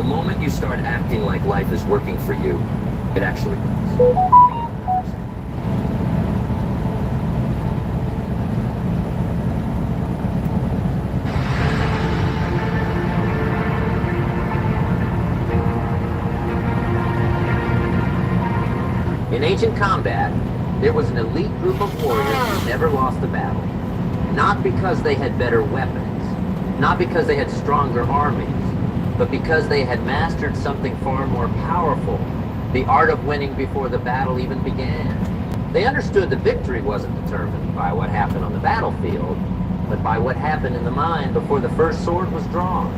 moment you start acting like life is working for you, it actually does. In ancient combat, there was an elite group of warriors who never lost a battle. Not because they had better weapons, not because they had stronger armies, but because they had mastered something far more powerful, the art of winning before the battle even began. They understood that victory wasn't determined by what happened on the battlefield, but by what happened in the mind before the first sword was drawn.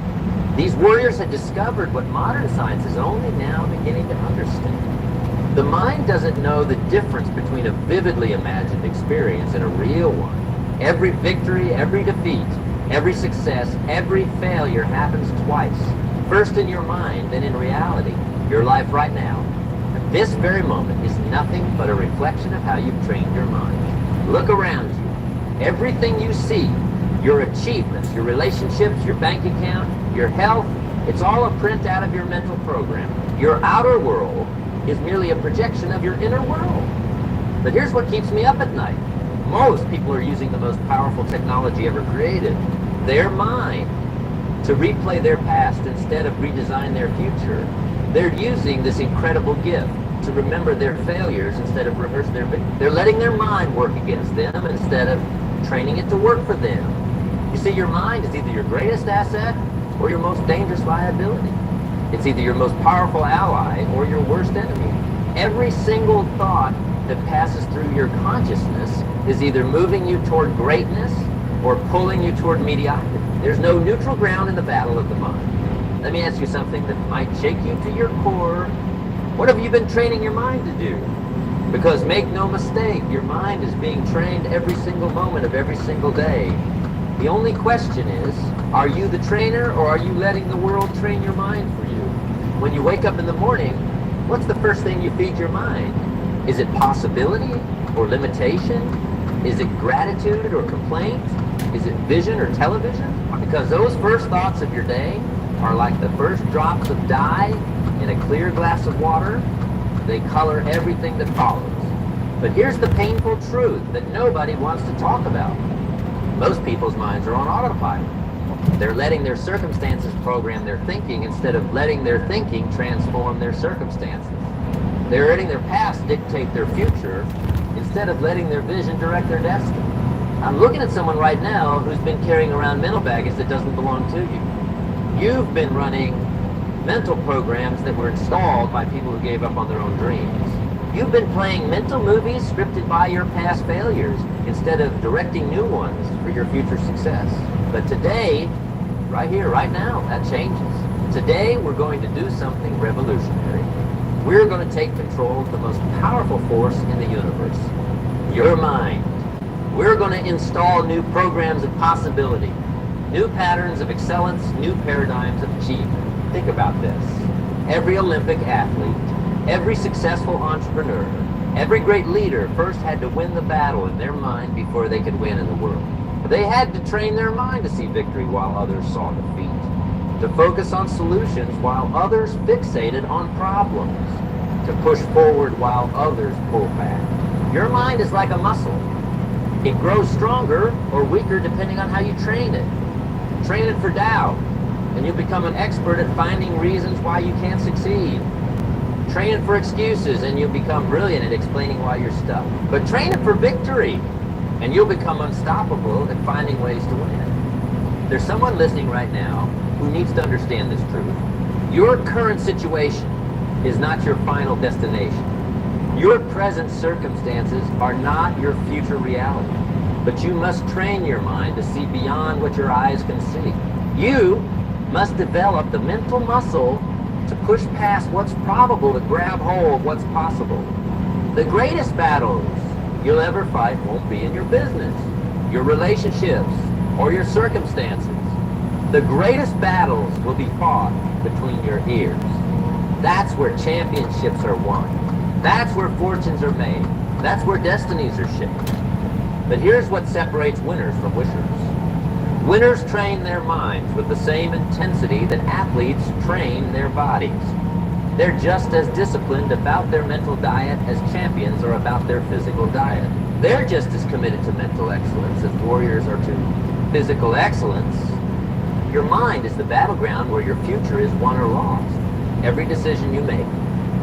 These warriors had discovered what modern science is only now beginning to understand. The mind doesn't know the difference between a vividly imagined experience and a real one. Every victory, every defeat, every success, every failure happens twice. First in your mind, then in reality. Your life right now, at this very moment, is nothing but a reflection of how you've trained your mind. Look around you. Everything you see, your achievements, your relationships, your bank account, your health, it's all a print out of your mental program. Your outer world is merely a projection of your inner world. But here's what keeps me up at night. Most people are using the most powerful technology ever created, their mind, to replay their past instead of redesign their future. They're using this incredible gift to remember their failures instead of rehearse their victories. They're letting their mind work against them instead of training it to work for them. You see, your mind is either your greatest asset or your most dangerous liability. It's either your most powerful ally or your worst enemy. Every single thought that passes through your consciousness is either moving you toward greatness or pulling you toward mediocrity. There's no neutral ground in the battle of the mind. Let me ask you something that might shake you to your core. What have you been training your mind to do? Because make no mistake, your mind is being trained every single moment of every single day. The only question is, are you the trainer or are you letting the world train your mind for you? When you wake up in the morning, what's the first thing you feed your mind? Is it possibility or limitation? Is it gratitude or complaint? Is it vision or television? Because those first thoughts of your day are like the first drops of dye in a clear glass of water. They color everything that follows. But here's the painful truth that nobody wants to talk about. Most people's minds are on autopilot. They're letting their circumstances program their thinking instead of letting their thinking transform their circumstances. They're letting their past dictate their future instead of letting their vision direct their destiny. I'm looking at someone right now who's been carrying around mental baggage that doesn't belong to you. You've been running mental programs that were installed by people who gave up on their own dreams. You've been playing mental movies scripted by your past failures instead of directing new ones for your future success. But today, right here, right now, that changes. Today, we're going to do something revolutionary. We're going to take control of the most powerful force in the universe, your mind. We're going to install new programs of possibility, new patterns of excellence, new paradigms of achievement. Think about this. Every Olympic athlete, every successful entrepreneur, every great leader first had to win the battle in their mind before they could win in the world. They had to train their mind to see victory while others saw defeat, to focus on solutions while others fixated on problems, to push forward while others pull back. Your mind is like a muscle. It grows stronger or weaker depending on how you train it. Train it for doubt, and you'll become an expert at finding reasons why you can't succeed. Train it for excuses, and you'll become brilliant at explaining why you're stuck. But train it for victory, and you'll become unstoppable at finding ways to win. There's someone listening right now who needs to understand this truth. Your current situation is not your final destination. Your present circumstances are not your future reality. But you must train your mind to see beyond what your eyes can see. You must develop the mental muscle to push past what's probable, to grab hold of what's possible. The greatest battles you'll ever fight won't be in your business, your relationships, or your circumstances. The greatest battles will be fought between your ears. That's where championships are won. That's where fortunes are made. That's where destinies are shaped. But here's what separates winners from wishers. Winners train their minds with the same intensity that athletes train their bodies. They're just as disciplined about their mental diet as champions are about their physical diet. They're just as committed to mental excellence as warriors are to physical excellence. Your mind is the battleground where your future is won or lost. Every decision you make,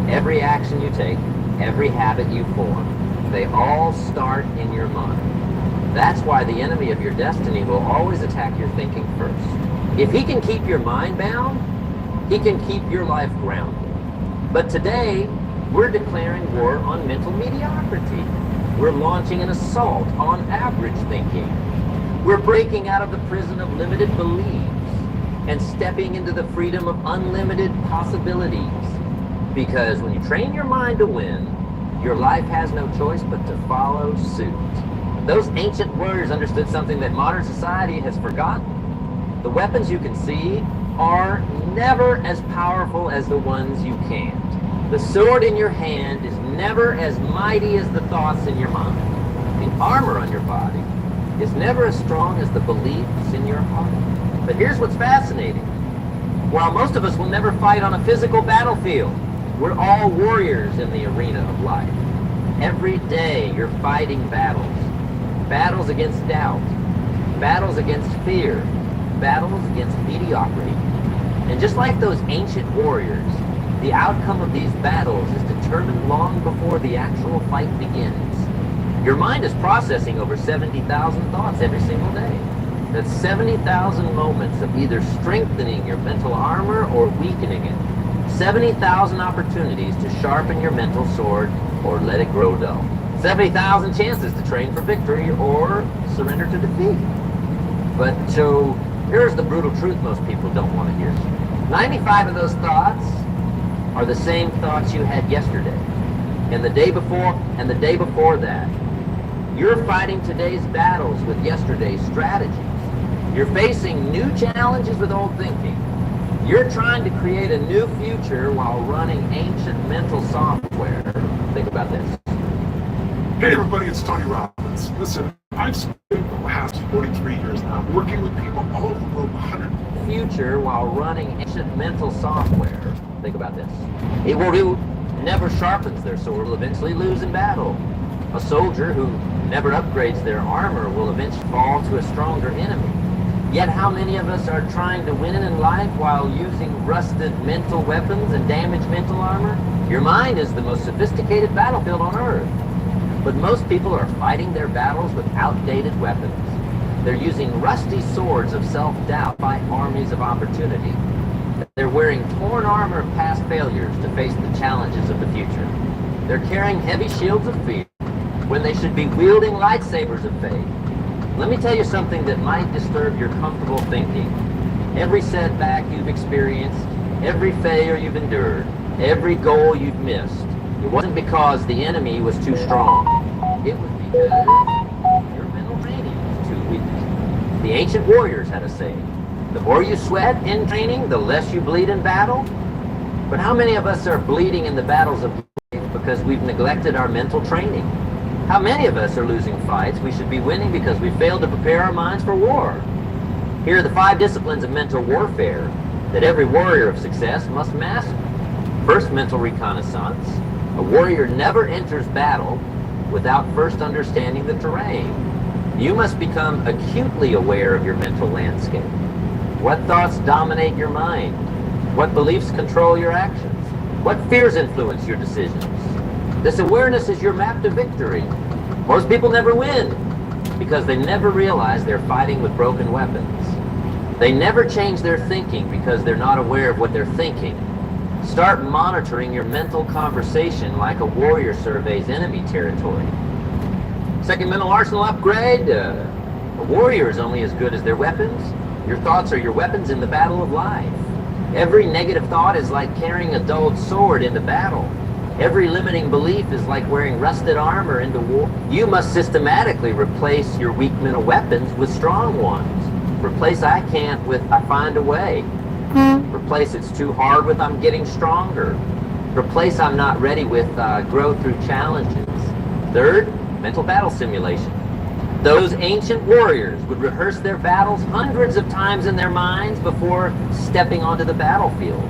every action you take, every habit you form, they all start in your mind. That's why the enemy of your destiny will always attack your thinking first. If he can keep your mind bound, he can keep your life grounded. But today, we're declaring war on mental mediocrity. We're launching an assault on average thinking. We're breaking out of the prison of limited beliefs and stepping into the freedom of unlimited possibilities. Because when you train your mind to win, your life has no choice but to follow suit. Those ancient warriors understood something that modern society has forgotten. The weapons you can see are never as powerful as the ones you can't. The sword in your hand is never as mighty as the thoughts in your mind. The armor on your body is never as strong as the beliefs in your heart. But here's what's fascinating. While most of us will never fight on a physical battlefield, we're all warriors in the arena of life. Every day you're fighting battles. Battles against doubt. Battles against fear. Battles against mediocrity. And just like those ancient warriors, the outcome of these battles is determined long before the actual fight begins. Your mind is processing over 70,000 thoughts every single day. That's 70,000 moments of either strengthening your mental armor or weakening it. 70,000 opportunities to sharpen your mental sword or let it grow dull. 70,000 chances to train for victory or surrender to defeat. But so here's the brutal truth most people don't want to hear. 95 of those thoughts are the same thoughts you had yesterday, and the day before, and the day before that. You're fighting today's battles with yesterday's strategies. You're facing new challenges with old thinking. You're trying to create a new future while running ancient mental software. Think about this. Hey everybody, it's Tony Robbins. Listen, I've spent the last 43 years now working with people all over the world, 100 future while running ancient mental software. Think about this. A warrior who never sharpens their sword will eventually lose in battle. A soldier who never upgrades their armor will eventually fall to a stronger enemy. Yet how many of us are trying to win in life while using rusted mental weapons and damaged mental armor? Your mind is the most sophisticated battlefield on Earth. But most people are fighting their battles with outdated weapons. They're using rusty swords of self-doubt to fight armies of opportunity. They're wearing torn armor of past failures to face the challenges of the future. They're carrying heavy shields of fear when they should be wielding lightsabers of faith. Let me tell you something that might disturb your comfortable thinking. Every setback you've experienced, every failure you've endured, every goal you've missed, it wasn't because the enemy was too strong. It was because your mental training was too weak. The ancient warriors had a saying, the more you sweat in training, the less you bleed in battle. But how many of us are bleeding in the battles of life because we've neglected our mental training? How many of us are losing fights we should be winning because we failed to prepare our minds for war? Here are the 5 disciplines of mental warfare that every warrior of success must master. First, mental reconnaissance. A warrior never enters battle without first understanding the terrain. You must become acutely aware of your mental landscape. What thoughts dominate your mind? What beliefs control your actions? What fears influence your decisions? This awareness is your map to victory. Most people never win because they never realize they're fighting with broken weapons. They never change their thinking because they're not aware of what they're thinking. Start monitoring your mental conversation like a warrior surveys enemy territory. Second mental arsenal upgrade. A warrior is only as good as their weapons. Your thoughts are your weapons in the battle of life. Every negative thought is like carrying a dulled sword into battle. Every limiting belief is like wearing rusted armor into war. You must systematically replace your weak mental weapons with strong ones. Replace I can't with I find a way. Replace it's too hard with I'm getting stronger. Replace I'm not ready with grow through challenges. Third, mental battle simulation. Those ancient warriors would rehearse their battles hundreds of times in their minds before stepping onto the battlefield.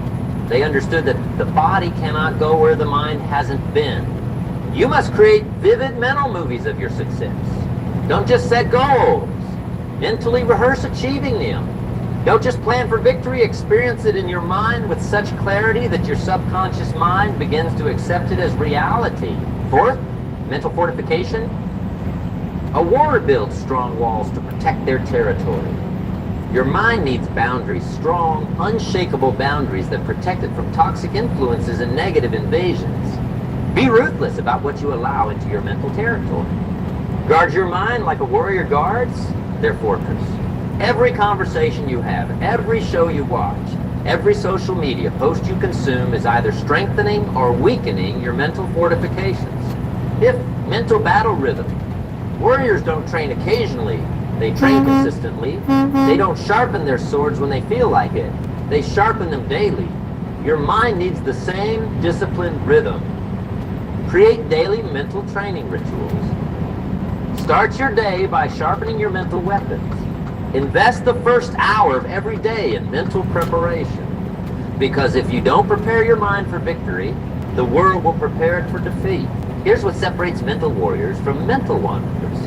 They understood that the body cannot go where the mind hasn't been. You must create vivid mental movies of your success. Don't just set goals. Mentally rehearse achieving them. Don't just plan for victory, experience it in your mind with such clarity that your subconscious mind begins to accept it as reality. Fourth, mental fortification. A warrior builds strong walls to protect their territory. Your mind needs boundaries, strong, unshakable boundaries that protect it from toxic influences and negative invasions. Be ruthless about what you allow into your mental territory. Guard your mind like a warrior guards their fortress. Every conversation you have, every show you watch, every social media post you consume is either strengthening or weakening your mental fortifications. Fifth, mental battle rhythm. Warriors don't train occasionally. They train consistently. They don't sharpen their swords when they feel like it. They sharpen them daily. Your mind needs the same disciplined rhythm. Create daily mental training rituals. Start your day by sharpening your mental weapons. Invest the first hour of every day in mental preparation. Because if you don't prepare your mind for victory, the world will prepare it for defeat. Here's what separates mental warriors from mental wanderers.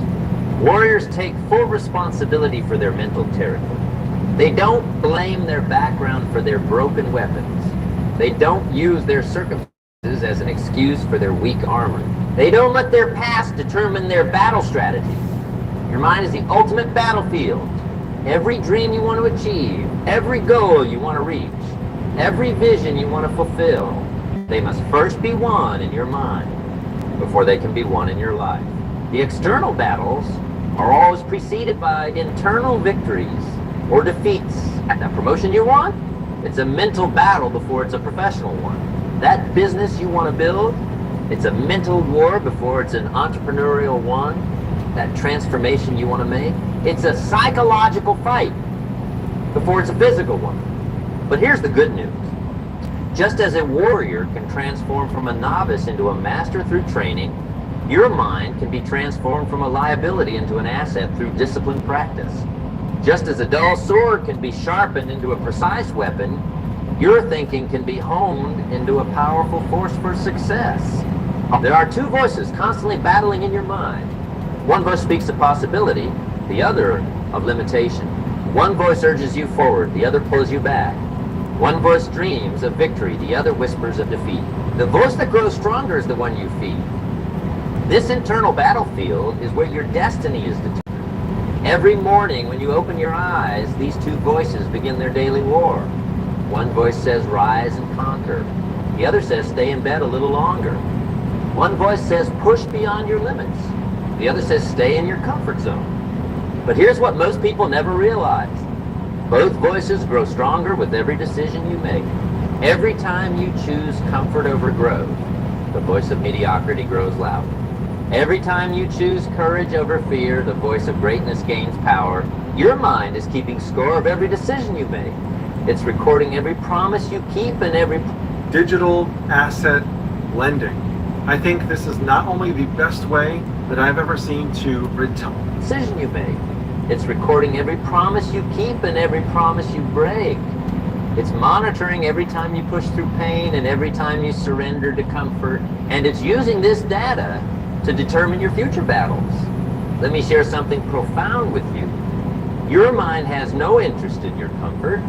Warriors take full responsibility for their mental territory. They don't blame their background for their broken weapons. They don't use their circumstances as an excuse for their weak armor. They don't let their past determine their battle strategy. Your mind is the ultimate battlefield. Every dream you want to achieve, every goal you want to reach, every vision you want to fulfill, they must first be won in your mind before they can be won in your life. The external battles are always preceded by internal victories or defeats. That promotion you want, it's a mental battle before it's a professional one. That business you want to build, it's a mental war before it's an entrepreneurial one. That transformation you want to make, it's a psychological fight before it's a physical one. But here's the good news. Just as a warrior can transform from a novice into a master through training, your mind can be transformed from a liability into an asset through disciplined practice. Just as a dull sword can be sharpened into a precise weapon, your thinking can be honed into a powerful force for success. There are two voices constantly battling in your mind. One voice speaks of possibility, the other of limitation. One voice urges you forward, the other pulls you back. One voice dreams of victory, the other whispers of defeat. The voice that grows stronger is the one you feed. This internal battlefield is where your destiny is determined. Every morning when you open your eyes, these two voices begin their daily war. One voice says, rise and conquer. The other says, stay in bed a little longer. One voice says, push beyond your limits. The other says, stay in your comfort zone. But here's what most people never realize. Both voices grow stronger with every decision you make. Every time you choose comfort over growth, the voice of mediocrity grows louder. Every time you choose courage over fear, the voice of greatness gains power. Your mind is keeping score of every decision you make. It's recording every promise you keep and every digital asset lending. I think this is not only the best way that I've ever seen to decision you make. It's recording every promise you keep and every promise you break. It's monitoring every time you push through pain and every time you surrender to comfort. And it's using this data to determine your future battles. Let me share something profound with you. Your mind has no interest in your comfort.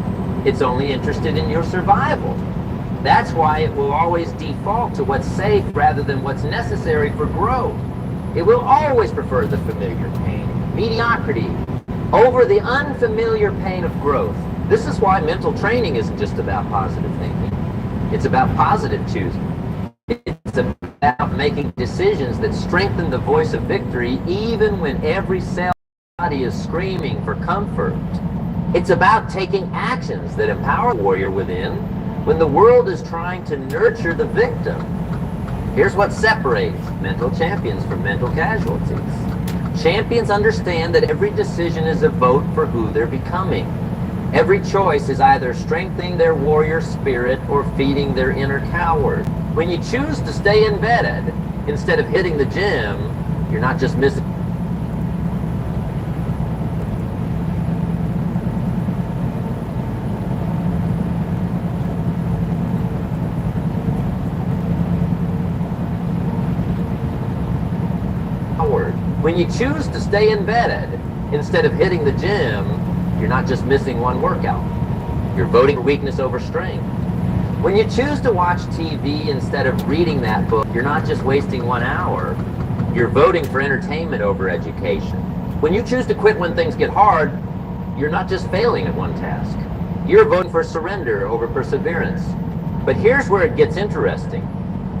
It's only interested in your survival. That's why it will always default to what's safe rather than what's necessary for growth. It will always prefer the familiar pain, mediocrity, over the unfamiliar pain of growth. This is why mental training isn't just about positive thinking. It's about positive choosing. It's about making decisions that strengthen the voice of victory even when every cell in your body is screaming for comfort. It's about taking actions that empower the warrior within when the world is trying to nurture the victim. Here's what separates mental champions from mental casualties. Champions understand that every decision is a vote for who they're becoming. Every choice is either strengthening their warrior spirit or feeding their inner coward. When you choose to stay in bed instead of hitting the gym, you're not just missing When you choose to stay in bed instead of hitting the gym, you're not just missing one workout. You're voting for weakness over strength. When you choose to watch TV instead of reading that book, you're not just wasting 1 hour. You're voting for entertainment over education. When you choose to quit when things get hard, you're not just failing at one task. You're voting for surrender over perseverance. But here's where it gets interesting.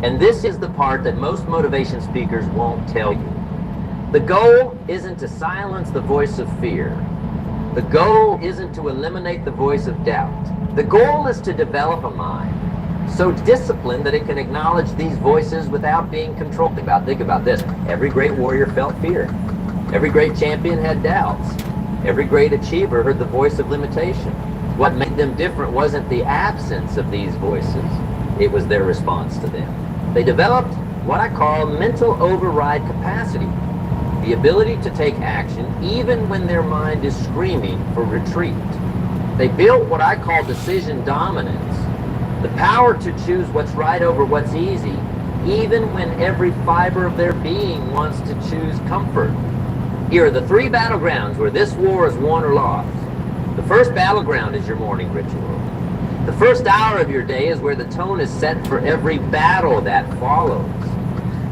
And this is the part that most motivation speakers won't tell you. The goal isn't to silence the voice of fear. The goal isn't to eliminate the voice of doubt. The goal is to develop a mind so disciplined that it can acknowledge these voices without being controlled. Think about this. Every great warrior felt fear. Every great champion had doubts. Every great achiever heard the voice of limitation. What made them different wasn't the absence of these voices. It was their response to them. They developed what I call mental override capacity. The ability to take action even when their mind is screaming for retreat. They built what I call decision dominance. The power to choose what's right over what's easy, even when every fiber of their being wants to choose comfort. Here are the 3 battlegrounds where this war is won or lost. The first battleground is your morning ritual. The first hour of your day is where the tone is set for every battle that follows.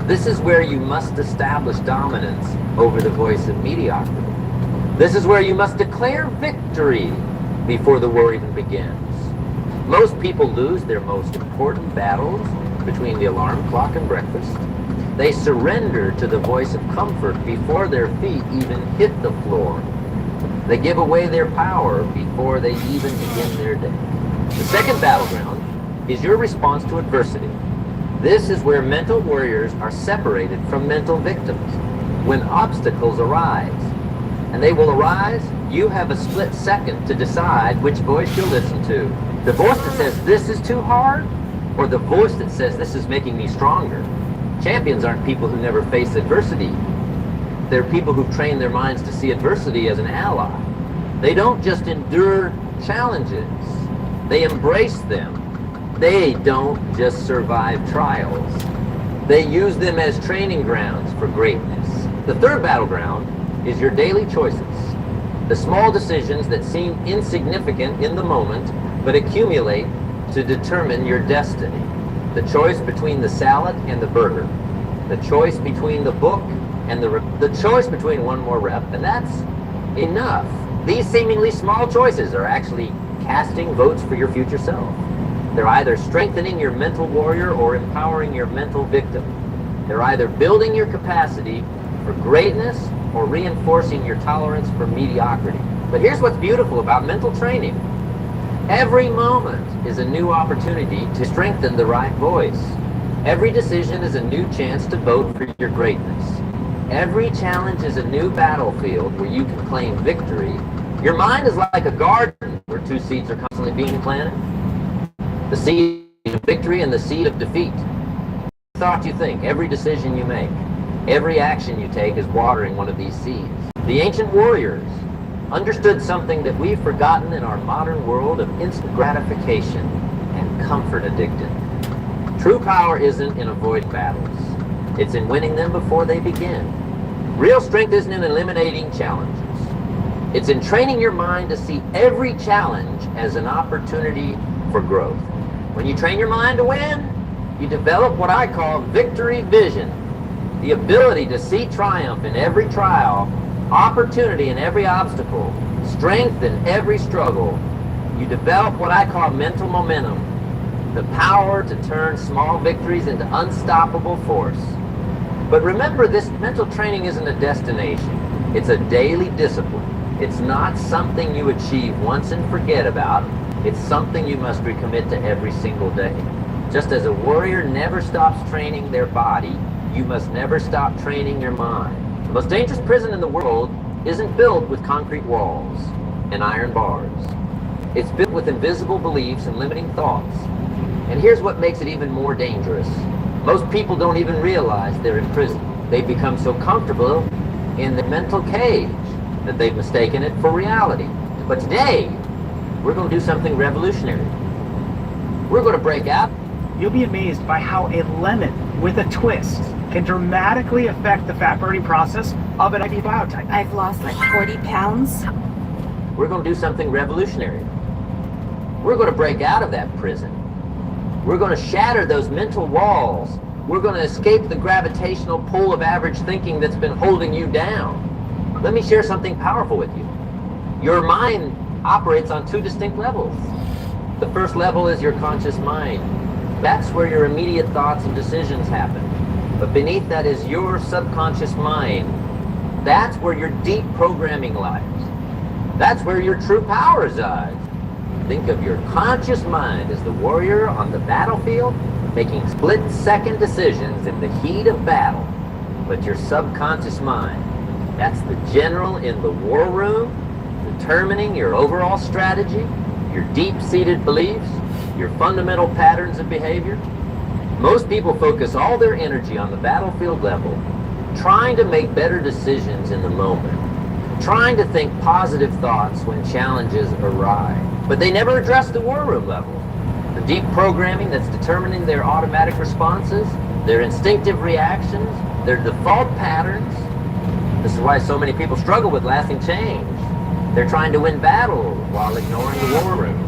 This is where you must establish dominance over the voice of mediocrity. This is where you must declare victory before the war even begins. Most people lose their most important battles between the alarm clock and breakfast. They surrender to the voice of comfort before their feet even hit the floor. They give away their power before they even begin their day. The second battleground is your response to adversity. This is where mental warriors are separated from mental victims. When obstacles arise, and they will arise, you have a split second to decide which voice you'll listen to. The voice that says this is too hard, or the voice that says this is making me stronger. Champions aren't people who never face adversity. They're people who've trained their minds to see adversity as an ally. They don't just endure challenges, they embrace them. They don't just survive trials. They use them as training grounds for greatness. The third battleground is your daily choices. The small decisions that seem insignificant in the moment, but accumulate to determine your destiny. The choice between the salad and the burger. The choice between the book and the choice between one more rep, and that's enough. These seemingly small choices are actually casting votes for your future self. They're either strengthening your mental warrior or empowering your mental victim. They're either building your capacity for greatness or reinforcing your tolerance for mediocrity. But here's what's beautiful about mental training. Every moment is a new opportunity to strengthen the right voice. Every decision is a new chance to vote for your greatness. Every challenge is a new battlefield where you can claim victory. Your mind is like a garden where 2 seeds are constantly being planted. The seed of victory and the seed of defeat. Every thought you think, every decision you make, every action you take is watering one of these seeds. The ancient warriors understood something that we've forgotten in our modern world of instant gratification and comfort addicted. True power isn't in avoiding battles. It's in winning them before they begin. Real strength isn't in eliminating challenges. It's in training your mind to see every challenge as an opportunity for growth. When you train your mind to win, you develop what I call victory vision. The ability to see triumph in every trial, opportunity in every obstacle, strength in every struggle. You develop what I call mental momentum, the power to turn small victories into unstoppable force. But remember, this mental training isn't a destination. It's a daily discipline. It's not something you achieve once and forget about. It's something you must recommit to every single day. Just as a warrior never stops training their body, you must never stop training your mind. The most dangerous prison in the world isn't built with concrete walls and iron bars. It's built with invisible beliefs and limiting thoughts. And here's what makes it even more dangerous. Most people don't even realize they're in prison. They've become so comfortable in the mental cage that they've mistaken it for reality. But today, we're going to do something revolutionary. We're going to break out. You'll be amazed by how a lemon with a twist can dramatically affect the fat burning process but I need out. I've lost like 40 pounds. We're going to do something revolutionary. We're going to break out of that prison. We're going to shatter those mental walls. We're going to escape the gravitational pull of average thinking that's been holding you down. Let me share something powerful with you. Your mind operates on two distinct levels. The first level is your conscious mind. That's where your immediate thoughts and decisions happen. But beneath that is your subconscious mind. That's where your deep programming lies. That's where your true power resides. Think of your conscious mind as the warrior on the battlefield, making split-second decisions in the heat of battle. But your subconscious mind, that's the general in the war room, determining your overall strategy, your deep-seated beliefs, your fundamental patterns of behavior. Most people focus all their energy on the battlefield level, trying to make better decisions in the moment, trying to think positive thoughts when challenges arise. But they never address the war room level, the deep programming that's determining their automatic responses, their instinctive reactions, their default patterns. This is why so many people struggle with lasting change. They're trying to win battles while ignoring the war room.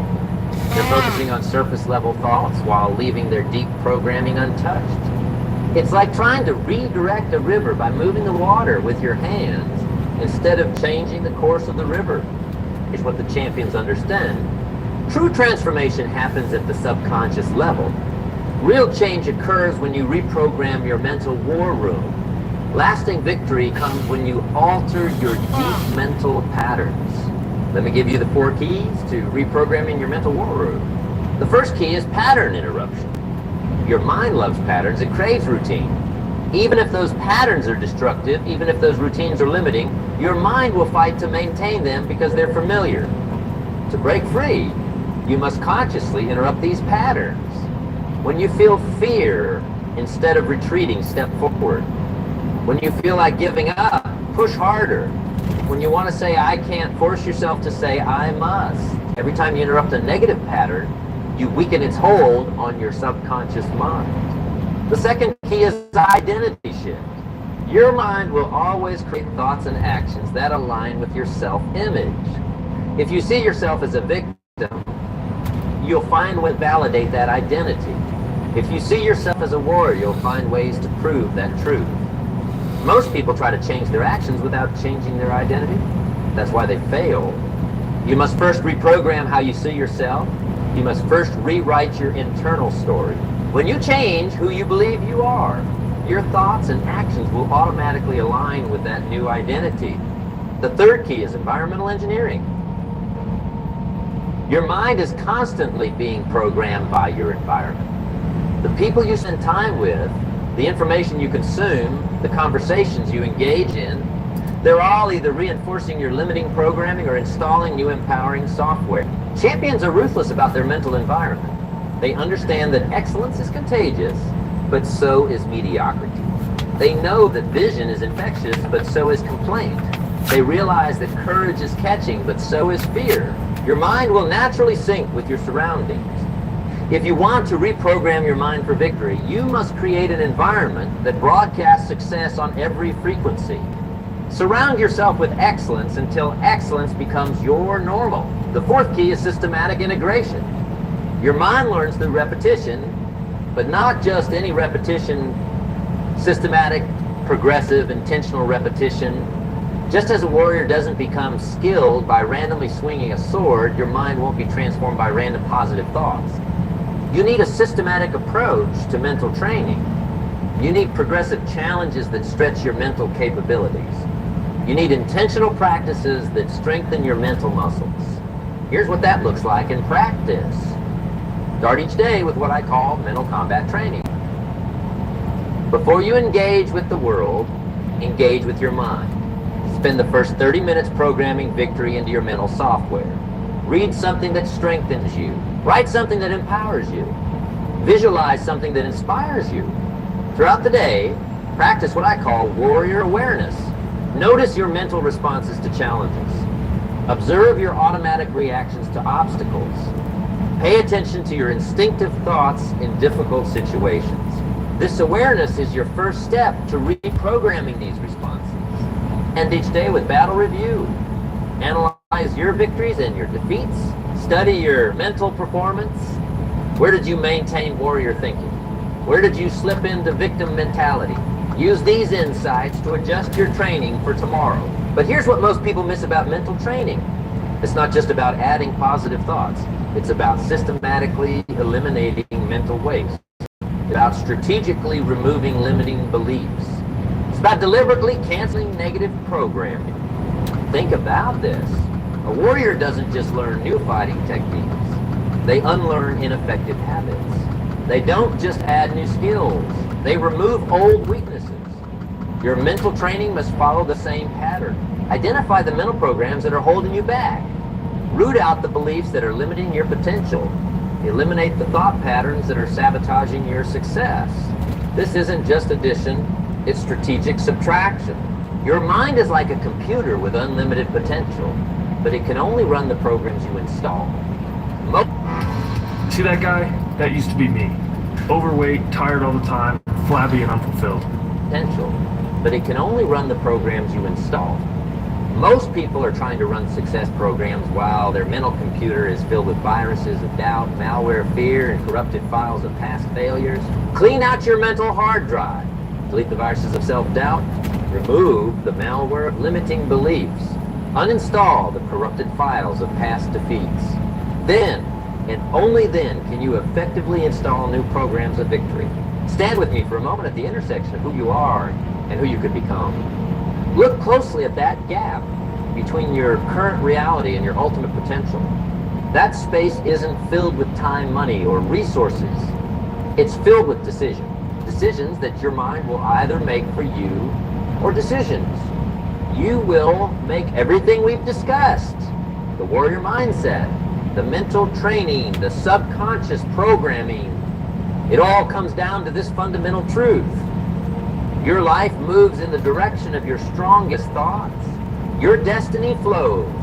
They're focusing on surface level thoughts while leaving their deep programming untouched. It's like trying to redirect a river by moving the water with your hands instead of changing the course of the river. Is what the champions understand. True transformation happens at the subconscious level. Real change occurs when you reprogram your mental war room. Lasting victory comes when you alter your deep mental patterns. Let me give you the 4 keys to reprogramming your mental war room. The first key is pattern interruption. Your mind loves patterns. It craves routine. Even if those patterns are destructive, even if those routines are limiting, your mind will fight to maintain them because they're familiar. To break free, you must consciously interrupt these patterns. When you feel fear, instead of retreating, step forward. When you feel like giving up, push harder. When you want to say, I can't, force yourself to say, I must. Every time you interrupt a negative pattern, you weaken its hold on your subconscious mind. The second key is identity shift. Your mind will always create thoughts and actions that align with your self-image. If you see yourself as a victim, you'll find ways to validate that identity. If you see yourself as a warrior, you'll find ways to prove that truth. Most people try to change their actions without changing their identity. That's why they fail. You must first reprogram how you see yourself. You must first rewrite your internal story. When you change who you believe you are, your thoughts and actions will automatically align with that new identity. The third key is environmental engineering. Your mind is constantly being programmed by your environment. The people you spend time with, the information you consume, the conversations you engage in, they're all either reinforcing your limiting programming or installing new empowering software. Champions are ruthless about their mental environment. They understand that excellence is contagious, but so is mediocrity. They know that vision is infectious, but so is complaint. They realize that courage is catching, but so is fear. Your mind will naturally sync with your surroundings. If you want to reprogram your mind for victory, you must create an environment that broadcasts success on every frequency. Surround yourself with excellence until excellence becomes your normal. The fourth key is systematic integration. Your mind learns through repetition, but not just any repetition, systematic, progressive, intentional repetition. Just as a warrior doesn't become skilled by randomly swinging a sword, your mind won't be transformed by random positive thoughts. You need a systematic approach to mental training. You need progressive challenges that stretch your mental capabilities. You need intentional practices that strengthen your mental muscles. Here's what that looks like in practice. Start each day with what I call mental combat training. Before you engage with the world, engage with your mind. Spend the first 30 minutes programming victory into your mental software. Read something that strengthens you. Write something that empowers you. Visualize something that inspires you. Throughout the day, practice what I call warrior awareness. Notice your mental responses to challenges. Observe your automatic reactions to obstacles. Pay attention to your instinctive thoughts in difficult situations. This awareness is your first step to reprogramming these responses. End each day with battle review. Analyze your victories and your defeats. Study your mental performance. Where did you maintain warrior thinking? Where did you slip into victim mentality? Use these insights to adjust your training for tomorrow. But here's what most people miss about mental training. It's not just about adding positive thoughts. It's about systematically eliminating mental waste. It's about strategically removing limiting beliefs. It's about deliberately canceling negative programming. Think about this. A warrior doesn't just learn new fighting techniques. They unlearn ineffective habits. They don't just add new skills. They remove old weaknesses. Your mental training must follow the same pattern. Identify the mental programs that are holding you back. Root out the beliefs that are limiting your potential. Eliminate the thought patterns that are sabotaging your success. This isn't just addition, it's strategic subtraction. Your mind is like a computer with unlimited potential, but it can only run the programs you install. See that guy? That used to be me. Overweight, tired all the time, flabby and unfulfilled. Potential, but it can only run the programs you install. Most people are trying to run success programs while their mental computer is filled with viruses of doubt, malware, fear, and corrupted files of past failures. Clean out your mental hard drive. Delete the viruses of self-doubt. Remove the malware of limiting beliefs. Uninstall the corrupted files of past defeats. Then, and only then, can you effectively install new programs of victory. Stand with me for a moment at the intersection of who you are and who you could become. Look closely at that gap between your current reality and your ultimate potential. That space isn't filled with time, money, or resources. It's filled with decisions. Decisions that your mind will either make for you or decisions. You will make everything we've discussed. The warrior mindset, the mental training, the subconscious programming. It all comes down to this fundamental truth. Your life moves in the direction of your strongest thoughts. Your destiny flows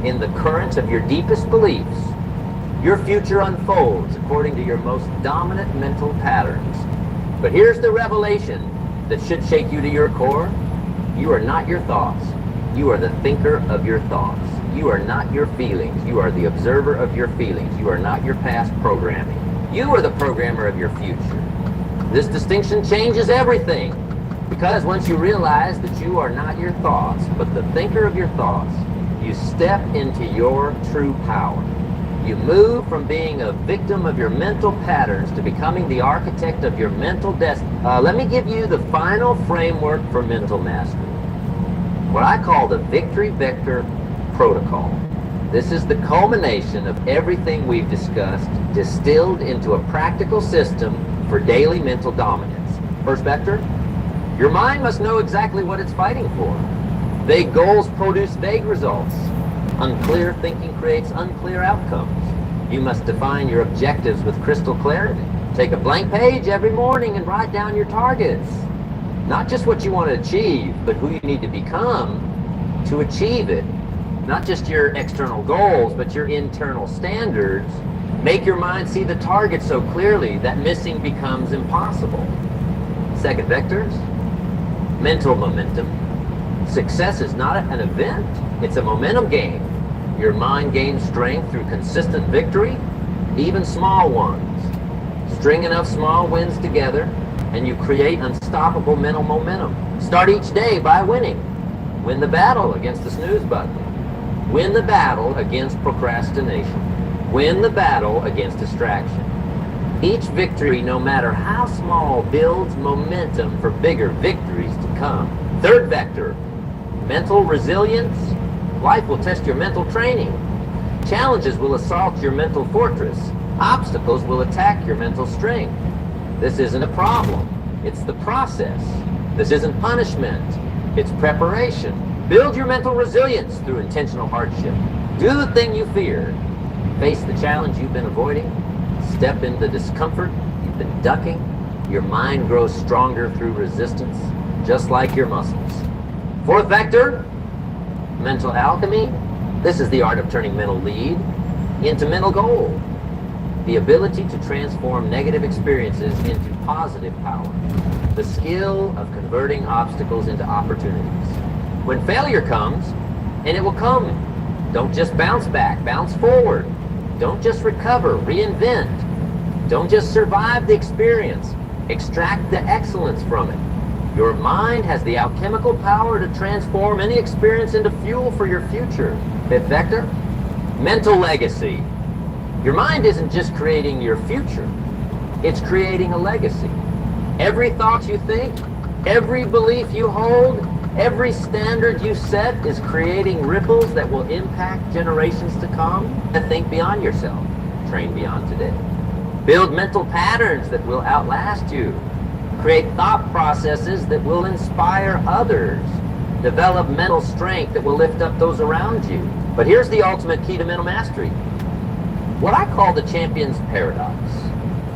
in the current of your deepest beliefs. Your future unfolds according to your most dominant mental patterns. But here's the revelation that should shake you to your core. You are not your thoughts. You are the thinker of your thoughts. You are not your feelings. You are the observer of your feelings. You are not your past programming. You are the programmer of your future. This distinction changes everything. Because once you realize that you are not your thoughts, but the thinker of your thoughts, you step into your true power. You move from being a victim of your mental patterns to becoming the architect of your mental destiny. Let me give you the final framework for mental mastery. What I call the Victory Vector Protocol. This is the culmination of everything we've discussed, distilled into a practical system for daily mental dominance. First vector, your mind must know exactly what it's fighting for. Vague goals produce vague results. Unclear thinking creates unclear outcomes. You must define your objectives with crystal clarity. Take a blank page every morning and write down your targets. Not just what you want to achieve, but who you need to become to achieve it. Not just your external goals, but your internal standards. Make your mind see the target so clearly that missing becomes impossible. Second vectors, mental momentum. Success is not an event, it's a momentum game. Your mind gains strength through consistent victory, even small ones. String enough small wins together, and you create unstoppable mental momentum. Start each day by winning. Win the battle against the snooze button. Win the battle against procrastination. Win the battle against distraction. Each victory, no matter how small, builds momentum for bigger victories to come. Third vector, mental resilience. Life will test your mental training. Challenges will assault your mental fortress. Obstacles will attack your mental strength. This isn't a problem, it's the process. This isn't punishment, it's preparation. Build your mental resilience through intentional hardship. Do the thing you fear. Face the challenge you've been avoiding. Step into discomfort you've been ducking. Your mind grows stronger through resistance, just like your muscles. Fourth vector, mental alchemy. This is the art of turning mental lead into mental gold. The ability to transform negative experiences into positive power. The skill of converting obstacles into opportunities. When failure comes, and it will come, don't just bounce back, bounce forward. Don't just recover, reinvent. Don't just survive the experience, extract the excellence from it. Your mind has the alchemical power to transform any experience into fuel for your future. Fifth vector, mental legacy. Your mind isn't just creating your future, it's creating a legacy. Every thought you think, every belief you hold, every standard you set is creating ripples that will impact generations to come. And think beyond yourself, train beyond today. Build mental patterns that will outlast you. Create thought processes that will inspire others. Develop mental strength that will lift up those around you. But here's the ultimate key to mental mastery. What I call the champion's paradox.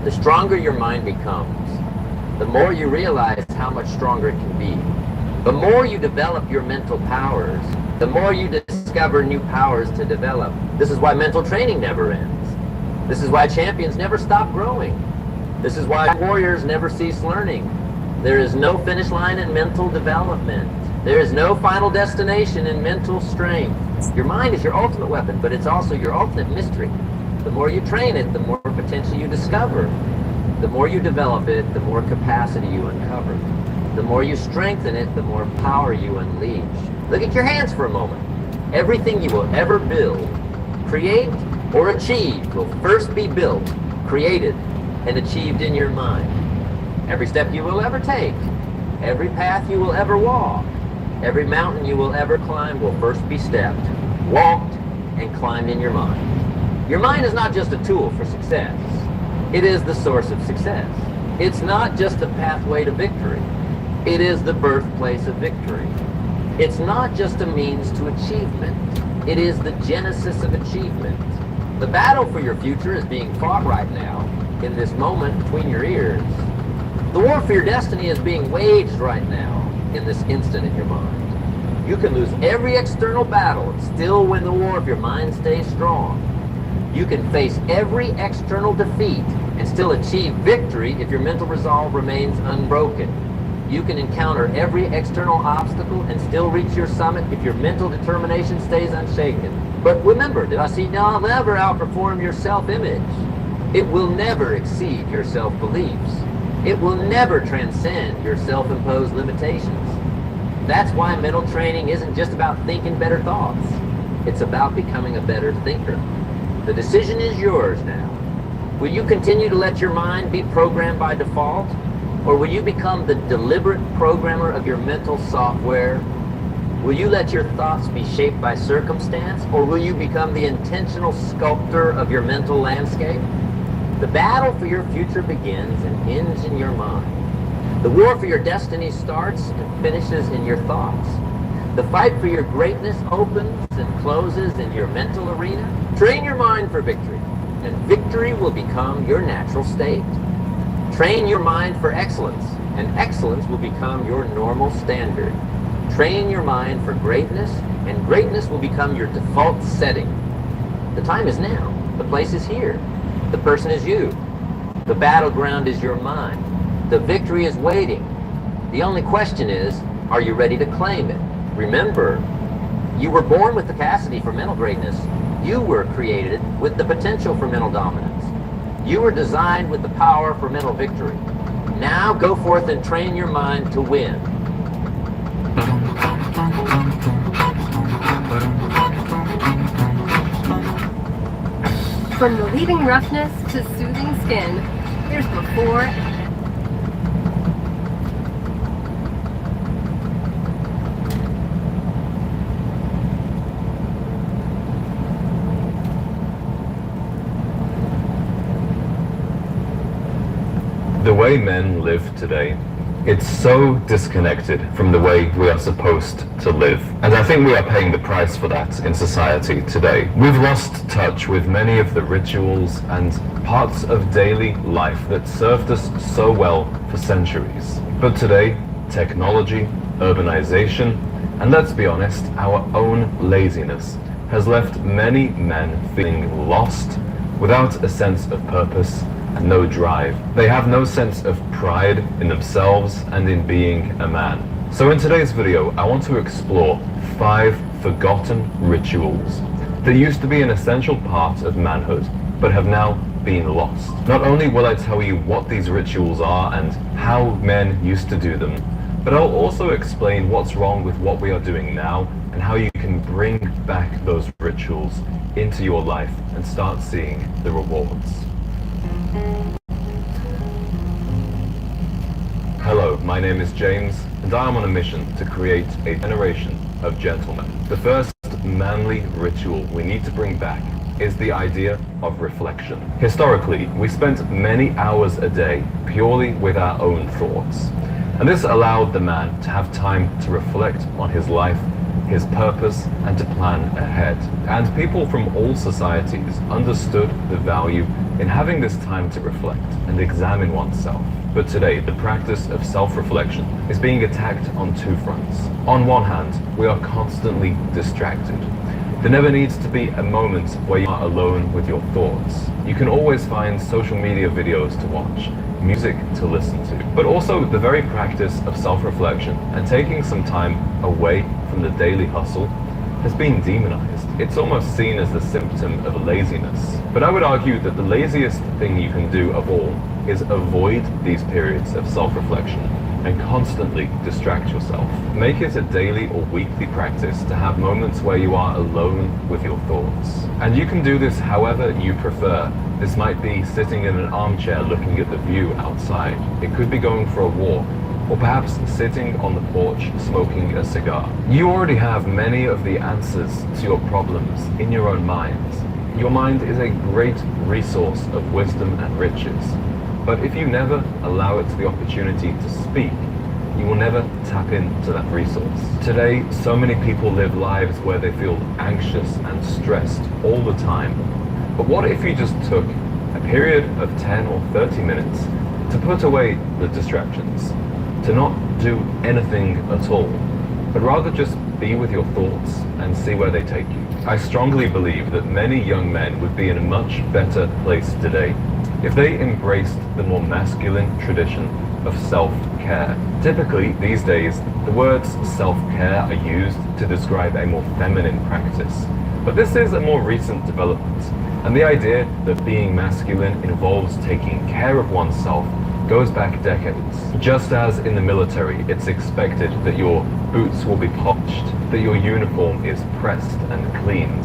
The stronger your mind becomes, the more you realize how much stronger it can be. The more you develop your mental powers, the more you discover new powers to develop. This is why mental training never ends. This is why champions never stop growing. This is why warriors never cease learning. There is no finish line in mental development. There is no final destination in mental strength. Your mind is your ultimate weapon, but it's also your ultimate mystery. The more you train it, the more potential you discover. The more you develop it, the more capacity you uncover. The more you strengthen it, the more power you unleash. Look at your hands for a moment. Everything you will ever build, create, or achieve will first be built, created, and achieved in your mind. Every step you will ever take, every path you will ever walk, every mountain you will ever climb will first be stepped, walked, and climbed in your mind. Your mind is not just a tool for success. It is the source of success. It's not just a pathway to victory. It is the birthplace of victory. It's not just a means to achievement. It is the genesis of achievement. The battle for your future is being fought right now, in this moment between your ears. The war for your destiny is being waged right now, in this instant in your mind. You can lose every external battle and still win the war if your mind stays strong. You can face every external defeat and still achieve victory if your mental resolve remains unbroken. You can encounter every external obstacle and still reach your summit if your mental determination stays unshaken. But remember, you'll never outperform your self-image. It will never exceed your self-beliefs. It will never transcend your self-imposed limitations. That's why mental training isn't just about thinking better thoughts. It's about becoming a better thinker. The decision is yours now. Will you continue to let your mind be programmed by default? Or will you become the deliberate programmer of your mental software? Will you let your thoughts be shaped by circumstance? Or will you become the intentional sculptor of your mental landscape? The battle for your future begins and ends in your mind. The war for your destiny starts and finishes in your thoughts. The fight for your greatness opens and closes in your mental arena. Train your mind for victory, and victory will become your natural state. Train your mind for excellence, and excellence will become your normal standard. Train your mind for greatness, and greatness will become your default setting. The time is now. The place is here. The person is you. The battleground is your mind. The victory is waiting. The only question is, are you ready to claim it? Remember, you were born with the capacity for mental greatness. You were created with the potential for mental dominance. You were designed with the power for mental victory. Now go forth and train your mind to win. From relieving roughness to soothing skin, there's before. The way men live today, it's so disconnected from the way we are supposed to live. And I think we are paying the price for that in society today. We've lost touch with many of the rituals and parts of daily life that served us so well for centuries. But today, technology, urbanization, and let's be honest, our own laziness has left many men feeling lost, without a sense of purpose, and no drive. They have no sense of pride in themselves and in being a man. So in today's video, I want to explore 5 forgotten rituals that used to be an essential part of manhood, but have now been lost. Not only will I tell you what these rituals are and how men used to do them, but I'll also explain what's wrong with what we are doing now and how you can bring back those rituals into your life and start seeing the rewards. Hello, my name is James, and I am on a mission to create a generation of gentlemen. The first manly ritual we need to bring back is the idea of reflection. Historically, we spent many hours a day purely with our own thoughts. And this allowed the man to have time to reflect on his life, his purpose, and to plan ahead. And people from all societies understood the value in having this time to reflect and examine oneself. But today, the practice of self-reflection is being attacked on 2 fronts. On one hand, we are constantly distracted. There never needs to be a moment where you are alone with your thoughts. You can always find social media videos to watch, music to listen to, but also the very practice of self-reflection and taking some time away from the daily hustle has been demonized. It's almost seen as the symptom of laziness. But I would argue that the laziest thing you can do of all is avoid these periods of self-reflection and constantly distract yourself. Make it a daily or weekly practice to have moments where you are alone with your thoughts. And you can do this however you prefer. This might be sitting in an armchair looking at the view outside. It could be going for a walk, or perhaps sitting on the porch smoking a cigar. You already have many of the answers to your problems in your own mind. Your mind is a great resource of wisdom and riches. But if you never allow it the opportunity to speak, you will never tap into that resource. Today, so many people live lives where they feel anxious and stressed all the time. But what if you just took a period of 10 or 30 minutes to put away the distractions, to not do anything at all, but rather just be with your thoughts and see where they take you? I strongly believe that many young men would be in a much better place today if they embraced the more masculine tradition of self-care. Typically, these days, the words self-care are used to describe a more feminine practice. But this is a more recent development, and the idea that being masculine involves taking care of oneself goes back decades. Just as in the military, it's expected that your boots will be polished, that your uniform is pressed and cleaned.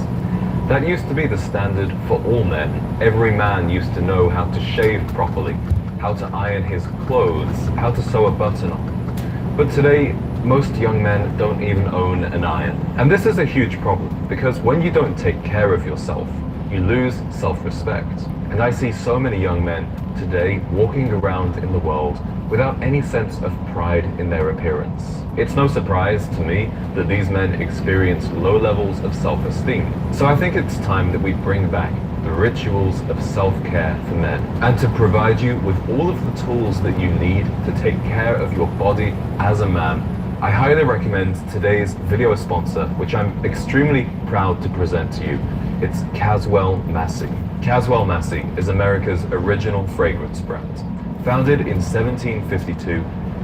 That used to be the standard for all men. Every man used to know how to shave properly, how to iron his clothes, how to sew a button on. But today, most young men don't even own an iron. And this is a huge problem, because when you don't take care of yourself, you lose self-respect. And I see so many young men today walking around in the world without any sense of pride in their appearance. It's no surprise to me that these men experience low levels of self-esteem. So I think it's time that we bring back the rituals of self-care for men, and to provide you with all of the tools that you need to take care of your body as a man. I highly recommend today's video sponsor, which I'm extremely proud to present to you. It's Caswell Massey. Caswell Massey is America's original fragrance brand. Founded in 1752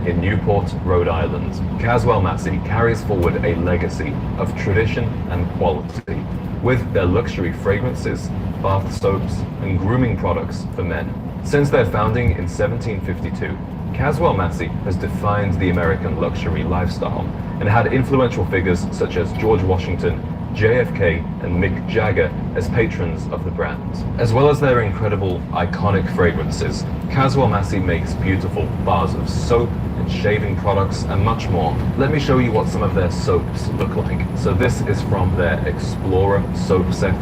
in Newport, Rhode Island, Caswell Massey carries forward a legacy of tradition and quality with their luxury fragrances, bath soaps, and grooming products for men. Since their founding in 1752, Caswell Massey has defined the American luxury lifestyle and had influential figures such as George Washington, JFK, and Mick Jagger as patrons of the brand. As well as their incredible, iconic fragrances, Caswell Massey makes beautiful bars of soap and shaving products and much more. Let me show you what some of their soaps look like. So this is from their Explorer soap set,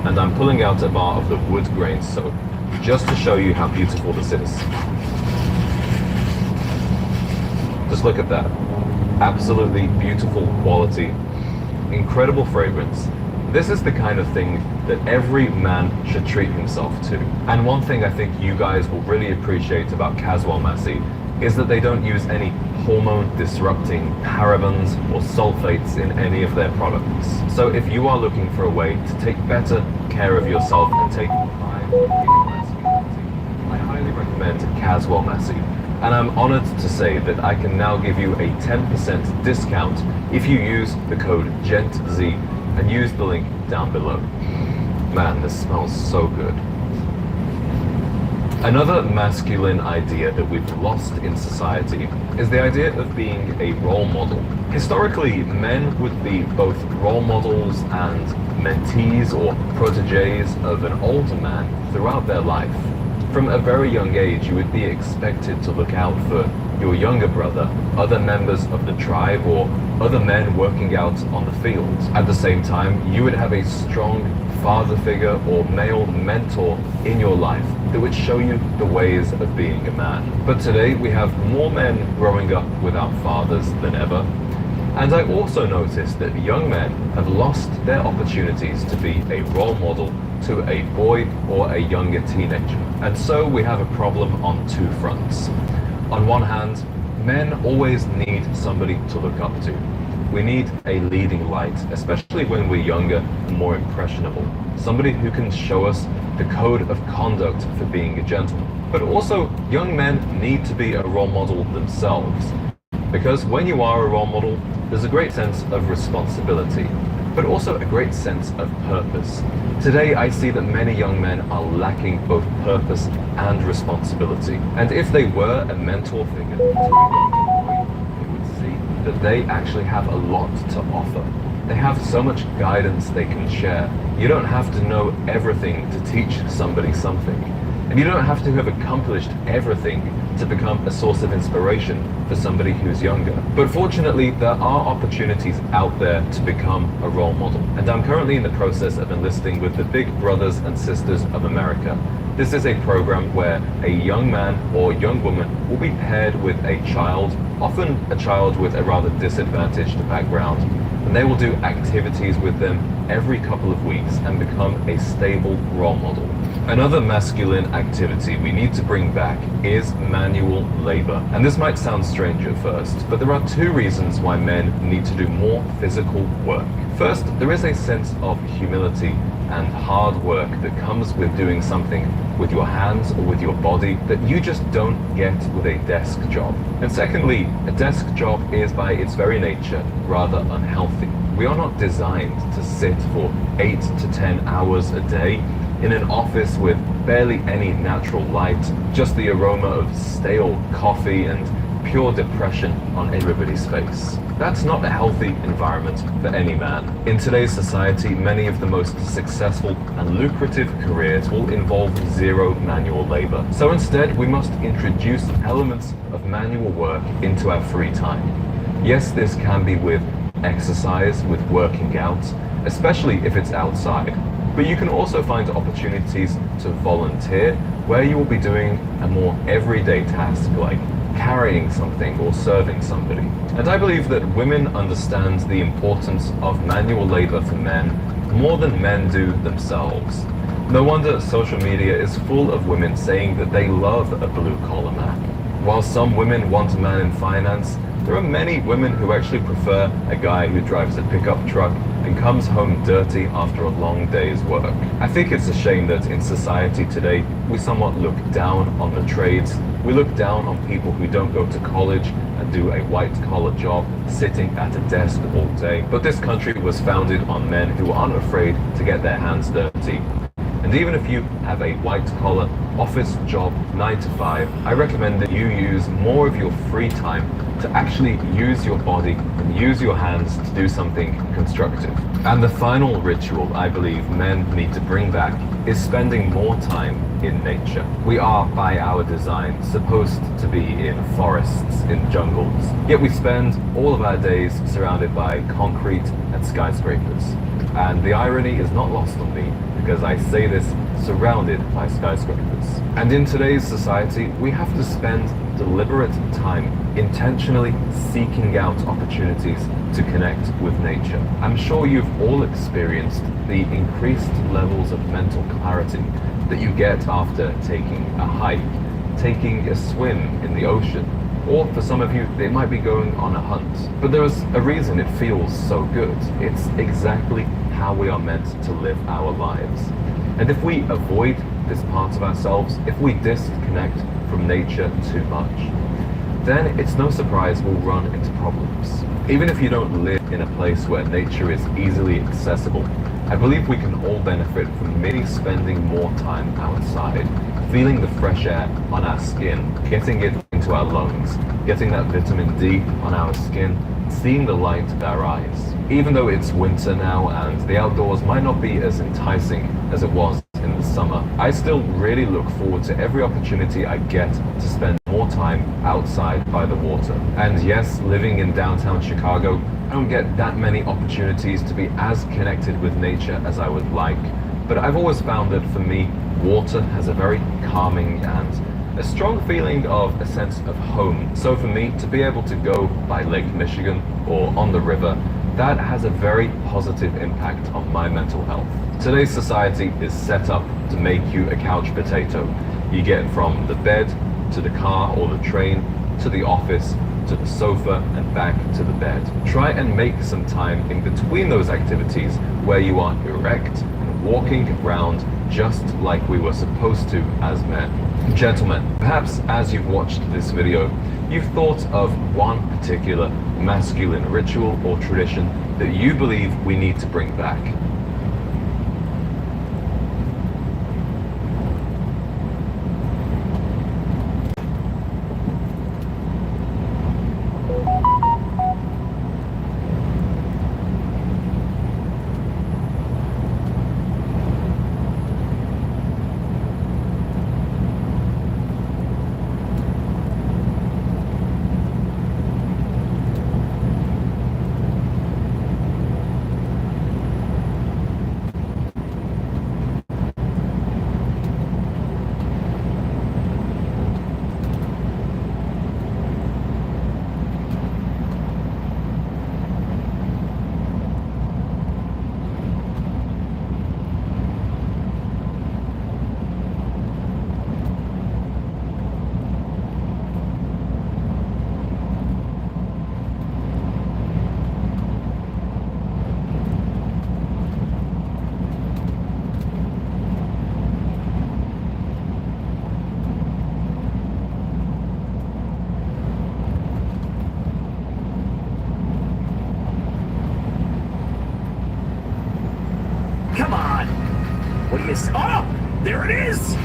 and I'm pulling out a bar of the wood grain soap just to show you how beautiful this is. Just look at that. Absolutely beautiful quality. Incredible fragrance. This is the kind of thing that every man should treat himself to. And one thing I think you guys will really appreciate about Caswell Massey is that they don't use any hormone-disrupting parabens or sulfates in any of their products. So if you are looking for a way to take better care of yourself and take pride in your masculinity, I highly recommend Caswell Massey. and I'm honored to say that I can now give you a 10% discount if you use the code GENTZ and use the link down below. Man, this smells so good. Another masculine idea that we've lost in society is the idea of being a role model. Historically, men would be both role models and mentees or protégés of an older man throughout their life. From a very young age, you would be expected to look out for your younger brother, other members of the tribe, or other men working out on the field. At the same time, you would have a strong father figure or male mentor in your life that would show you the ways of being a man. But today we have more men growing up without fathers than ever. And I also noticed that young men have lost their opportunities to be a role model to a boy or a younger teenager. And so we have a problem on two fronts. On one hand, men always need somebody to look up to. We need a leading light, especially when we're younger and more impressionable. Somebody who can show us the code of conduct for being a gentleman. But also, young men need to be a role model themselves. Because when you are a role model, there's a great sense of responsibility, but also a great sense of purpose. Today, I see that many young men are lacking both purpose and responsibility. And if they were a mentor figure to a young boy, they would see that they actually have a lot to offer. They have so much guidance they can share. You don't have to know everything to teach somebody something. And you don't have to have accomplished everything to become a source of inspiration for somebody who's younger. But fortunately, there are opportunities out there to become a role model. And I'm currently in the process of enlisting with the Big Brothers and Sisters of America. This is a program where a young man or young woman will be paired with a child, often a child with a rather disadvantaged background. And they will do activities with them every couple of weeks and become a stable role model. Another masculine activity we need to bring back is manual labor. And this might sound strange at first, but there are two reasons why men need to do more physical work. First, there is a sense of humility and hard work that comes with doing something with your hands or with your body that you just don't get with a desk job. And secondly, a desk job is by its very nature rather unhealthy. We are not designed to sit for 8 to 10 hours a day in an office with barely any natural light, just the aroma of stale coffee and pure depression on everybody's face. That's not a healthy environment for any man. In today's society, many of the most successful and lucrative careers will involve zero manual labor. So instead, we must introduce elements of manual work into our free time. Yes, this can be with exercise, with working out, especially if it's outside. But you can also find opportunities to volunteer where you will be doing a more everyday task like carrying something or serving somebody. And I believe that women understand the importance of manual labor for men more than men do themselves. No wonder social media is full of women saying that they love a blue-collar man. While some women want a man in finance, there are many women who actually prefer a guy who drives a pickup truck and comes home dirty after a long day's work. I think it's a shame that in society today, we somewhat look down on the trades. We look down on people who don't go to college and do a white-collar job, sitting at a desk all day. But this country was founded on men who aren't afraid to get their hands dirty. And even if you have a white-collar office job 9 to 5, I recommend that you use more of your free time to actually use your body and use your hands to do something constructive. And the final ritual I believe men need to bring back is spending more time in nature. We are, by our design, supposed to be in forests, in jungles, yet we spend all of our days surrounded by concrete and skyscrapers. And the irony is not lost on me, because I say this surrounded by skyscrapers. And in today's society, we have to spend deliberate time intentionally seeking out opportunities to connect with nature. I'm sure you've all experienced the increased levels of mental clarity that you get after taking a hike, taking a swim in the ocean, or for some of you, they might be going on a hunt. But there is a reason it feels so good. It's exactly how we are meant to live our lives. And if we avoid this part of ourselves, if we disconnect from nature too much, then it's no surprise we'll run into problems. Even if you don't live in a place where nature is easily accessible, I believe we can all benefit from maybe spending more time outside, feeling the fresh air on our skin, getting it into our lungs, getting that vitamin D on our skin, seeing the light with our eyes. Even though it's winter now and the outdoors might not be as enticing as it was in the summer, I still really look forward to every opportunity I get to spend more time outside by the water. And yes, living in downtown Chicago, I don't get that many opportunities to be as connected with nature as I would like, but I've always found that for me, water has a very calming and a strong feeling of a sense of home. So for me, to be able to go by Lake Michigan or on the river, that has a very positive impact on my mental health. Today's society is set up to make you a couch potato. You get from the bed to the car or the train to the office to the sofa and back to the bed. Try and make some time in between those activities where you are erect and walking around just like we were supposed to as men. Gentlemen, perhaps as you've watched this video, you've thought of one particular masculine ritual or tradition that you believe we need to bring back. Come on! What do you say? Oh! There it is!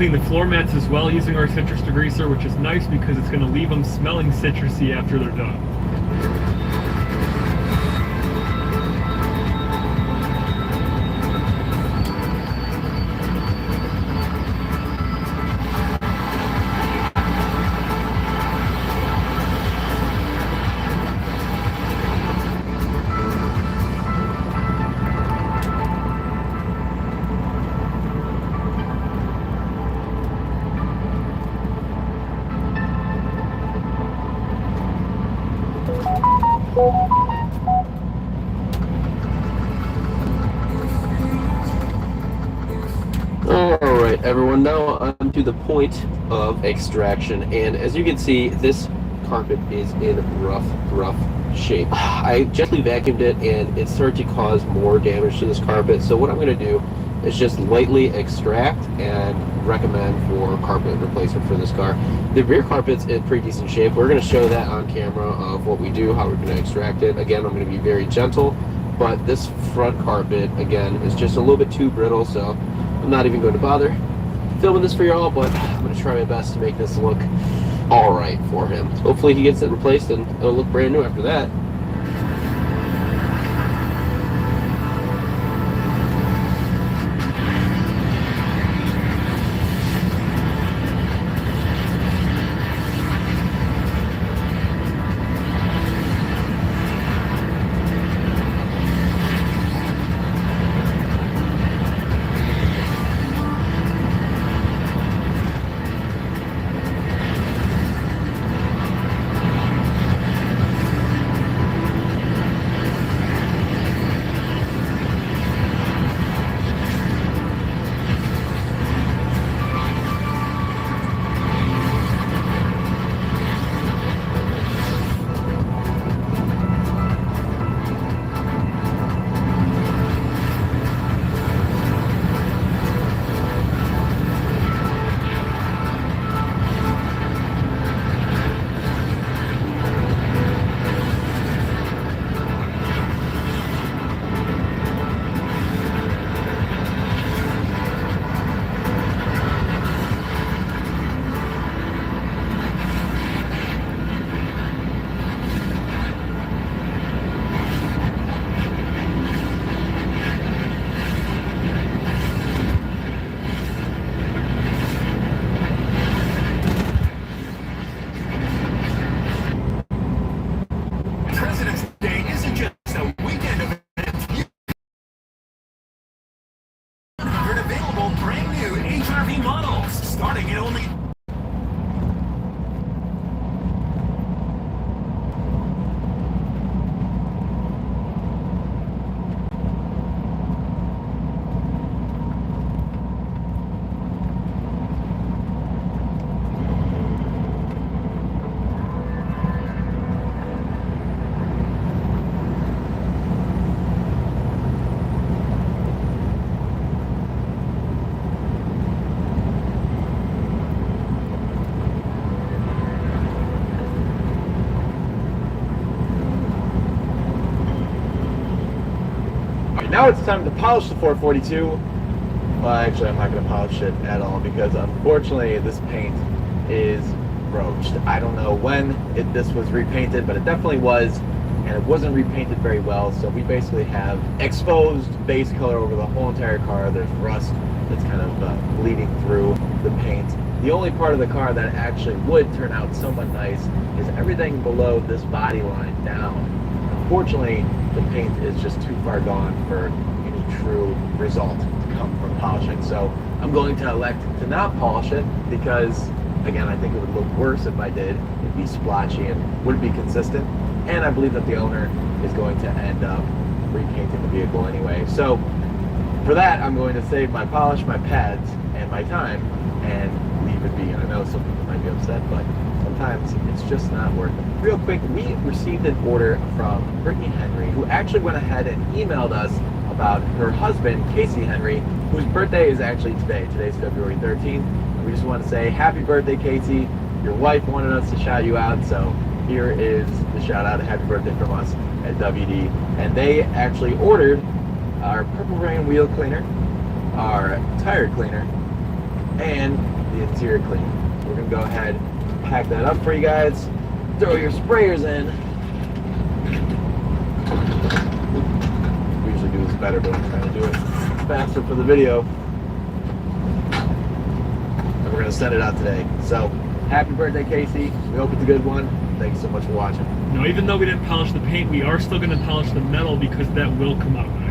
clean the floor mats as well using our citrus degreaser, which is nice because it's going to leave them smelling citrusy after they're done. Alright everyone, now on to the point of extraction, and as you can see, this carpet is in rough shape. I gently vacuumed it and it started to cause more damage to this carpet, so what I'm going to do is just lightly extract and recommend for carpet replacement for this car. The rear carpet's in pretty decent shape. We're going to show that on camera of what we do, how we're going to extract it. Again, I'm going to be very gentle, but this front carpet, again, is just a little bit too brittle, so I'm not even going to bother filming this for y'all, but I'm going to try my best to make this look alright for him. Hopefully he gets it replaced and it'll look brand new after that. President's Day isn't just a weekend event. 100 available brand new HRV models, starting at only Now it's time to polish the 442. Well, actually, I'm not going to polish it at all because unfortunately this paint is broached. I don't know when this was repainted, but it definitely was, and it wasn't repainted very well. So we basically have exposed base color over the whole entire car. There's rust that's kind of bleeding through the paint. The only part of the car that actually would turn out somewhat nice is everything below this body line down. Unfortunately, the paint is just too far gone for any true result to come from polishing. So I'm going to elect to not polish it because, again, I think it would look worse if I did. It'd be splotchy and wouldn't be consistent. And I believe that the owner is going to end up repainting the vehicle anyway. So for that, I'm going to save my polish, my pads, and my time and leave it be. And I know some people might be upset, but sometimes it's just not worth it. Real quick, we received an order from Brittany Henry, who actually went ahead and emailed us about her husband, Casey Henry, whose birthday is actually today. Today's February 13th. And we just want to say happy birthday, Casey. Your wife wanted us to shout you out, so here is the shout out, happy birthday from us at WD. And they actually ordered our Purple Rain wheel cleaner, our tire cleaner, and the interior clean. We're gonna go ahead, pack that up for you guys, throw your sprayers in. We usually do this better, but I'm trying to do it faster for the video. And we're gonna send it out today. So, happy birthday, Casey. We hope it's a good one. Thanks so much for watching. Now, even though we didn't polish the paint, we are still going to polish the metal because that will come out nice.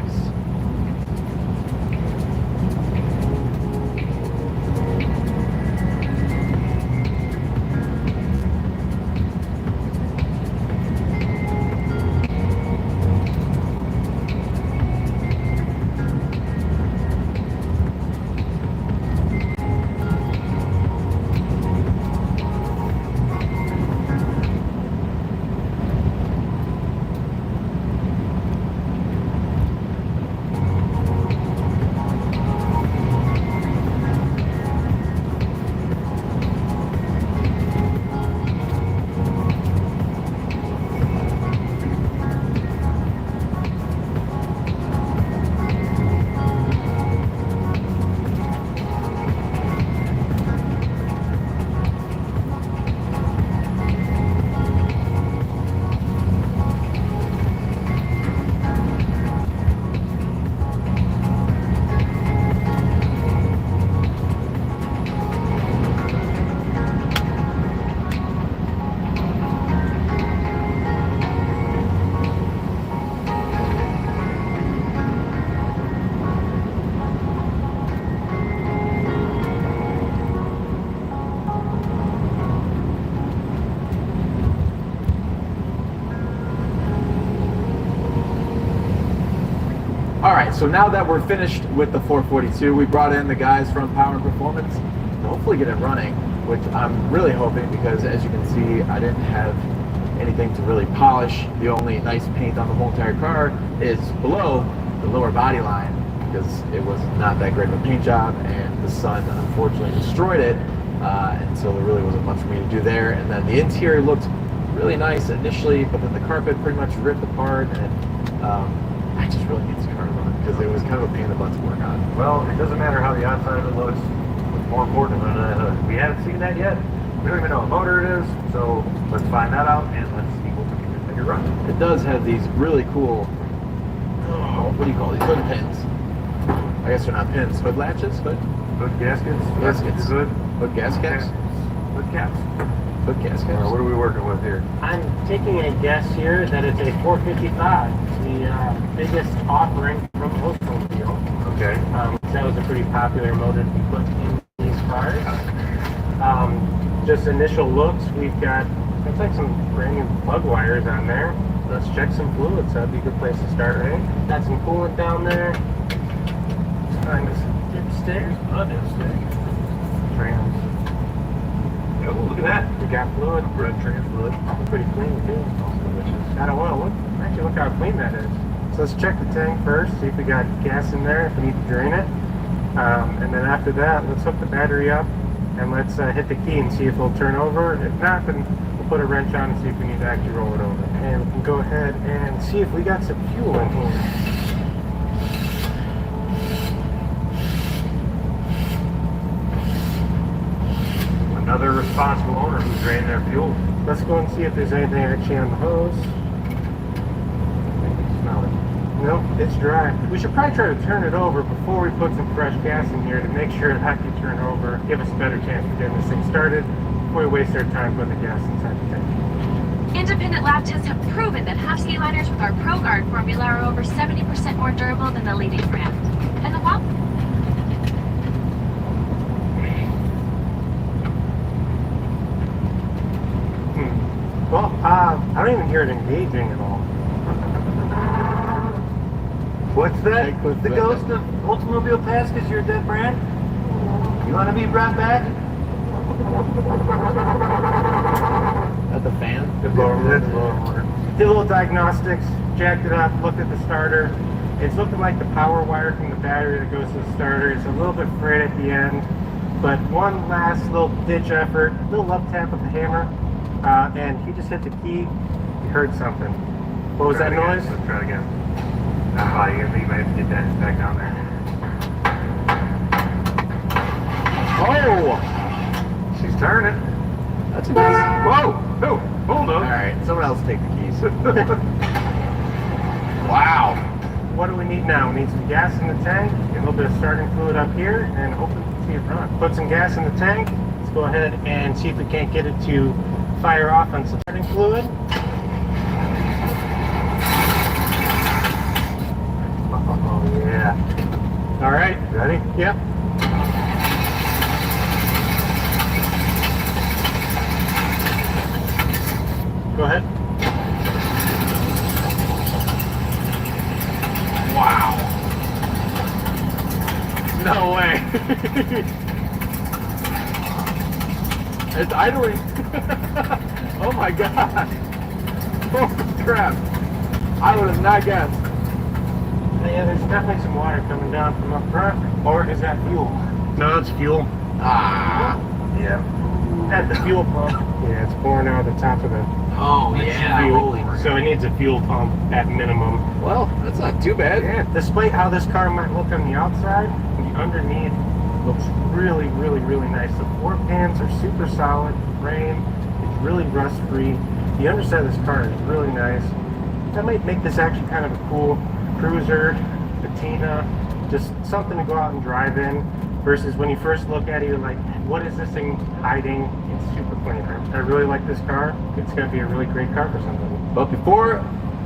All right, so now that we're finished with the 442, we brought in the guys from Power and Performance to hopefully get it running, which I'm really hoping, because as you can see, I didn't have anything to really polish. The only nice paint on the whole entire car is below the lower body line, because it was not that great of a paint job, and the sun unfortunately destroyed it, and so there really wasn't much for me to do there. And then the interior looked really nice initially, but then the carpet pretty much ripped apart, and I just really need this car to run, because it was kind of a pain in the butt to work on. Well, it doesn't matter how the outside of it looks. What's more important than that hood. We haven't seen that yet. We don't even know what motor it is, so let's find that out and let's see what we can do to make it run. It does have these really cool, what do you call these, hood pins. I guess they're not pins, hood latches, hood Gaskets. gaskets, Hood. hood gaskets, Hood caps. hood gaskets. What are we working with here? I'm taking a guess here that it's a 455, the biggest offering from Oldsmobile. Okay. That was a pretty popular motor to be put in these cars. Just initial looks, we've got, looks like some brand new plug wires on there. Let's check some fluids. That'd be a good place to start, right? Got some coolant down there. Let's find this dipstick. Oh, dipstick. Trans. Oh, look at that. We got fluid. Red trans fluid. Pretty clean too. Got a oil. Look how clean that is. So let's check the tank first, see if we got gas in there, if we need to drain it. And then after that, let's hook the battery up and let's hit the key and see if it'll turn over. If not, then we'll put a wrench on and see if we need to actually roll it over. And we can go ahead and see if we got some fuel in here. Another responsible owner who drained their fuel. Let's go and see if there's anything actually on the hose. Smell it. Nope, it's dry. We should probably try to turn it over before we put some fresh gas in here to make sure it can turn over, give us a better chance of getting this thing started before we waste our time putting the gas inside the tank. Independent lab tests have proven that half-ski liners with our ProGuard formula are over 70% more durable than the leading brand. And the wow. Well, I don't even hear it engaging at all. What's that? The ghost of Oldsmobile Past is your dead brand? You want to be brought back? At the fan? Did a little diagnostics, jacked it up, looked at the starter. It's looking like the power wire from the battery that goes to the starter is a little bit frayed at the end. But one last little ditch effort, little love tap with the hammer, and he just hit the key. He heard something. What was that noise? Let's try it again. You might have to get that back down there. Oh! She's turning. That's a nice. Whoa! No! Hold on. Alright, someone else take the keys. Wow. What do we need now? We need some gas in the tank, a little bit of starting fluid up here, and hopefully we can see it run. Put some gas in the tank. Let's go ahead and see if we can't get it to fire off on some starting fluid. Oh, yeah. All right. Ready? Yep. Go ahead. Wow. No way. It's idling. Oh my god. Oh crap. I would have not guessed. Yeah, there's definitely some water coming down from up front. Or is that fuel? No, it's fuel. Ah. Yeah. At the fuel pump. Yeah, it's pouring out of the top of the Oh yeah. fuel. Holy. So it needs a fuel pump at minimum. Well, that's not too bad. Yeah, despite how this car might look on the outside, the underneath looks really, really, really nice. The floor pans are super solid. The frame is really rust-free. The underside of this car is really nice. That might make this actually kind of a cool cruiser, patina, just something to go out and drive in. Versus when you first look at it, you're like, what is this thing hiding? It's super clean. I really like this car. It's going to be a really great car for somebody. But before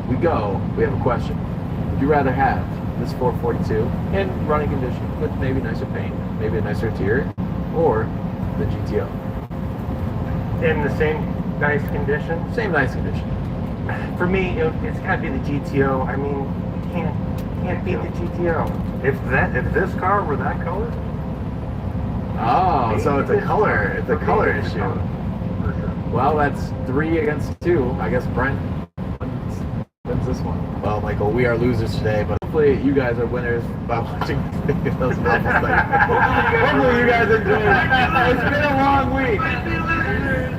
we go, we have a question. Would you rather have this 442 in running condition with maybe nicer paint, maybe a nicer interior, or the GTO? In the same nice condition? Same nice condition. For me, it's got to be the GTO. I mean, you can't beat the GTO. If this car were that color, Oh, so it's a color issue. Well, that's 3 against 2. I guess Brent wins this one. Well, Michael, we are losers today, but hopefully you guys are winners by watching videos. Hopefully you guys enjoyed it. It's been a long week.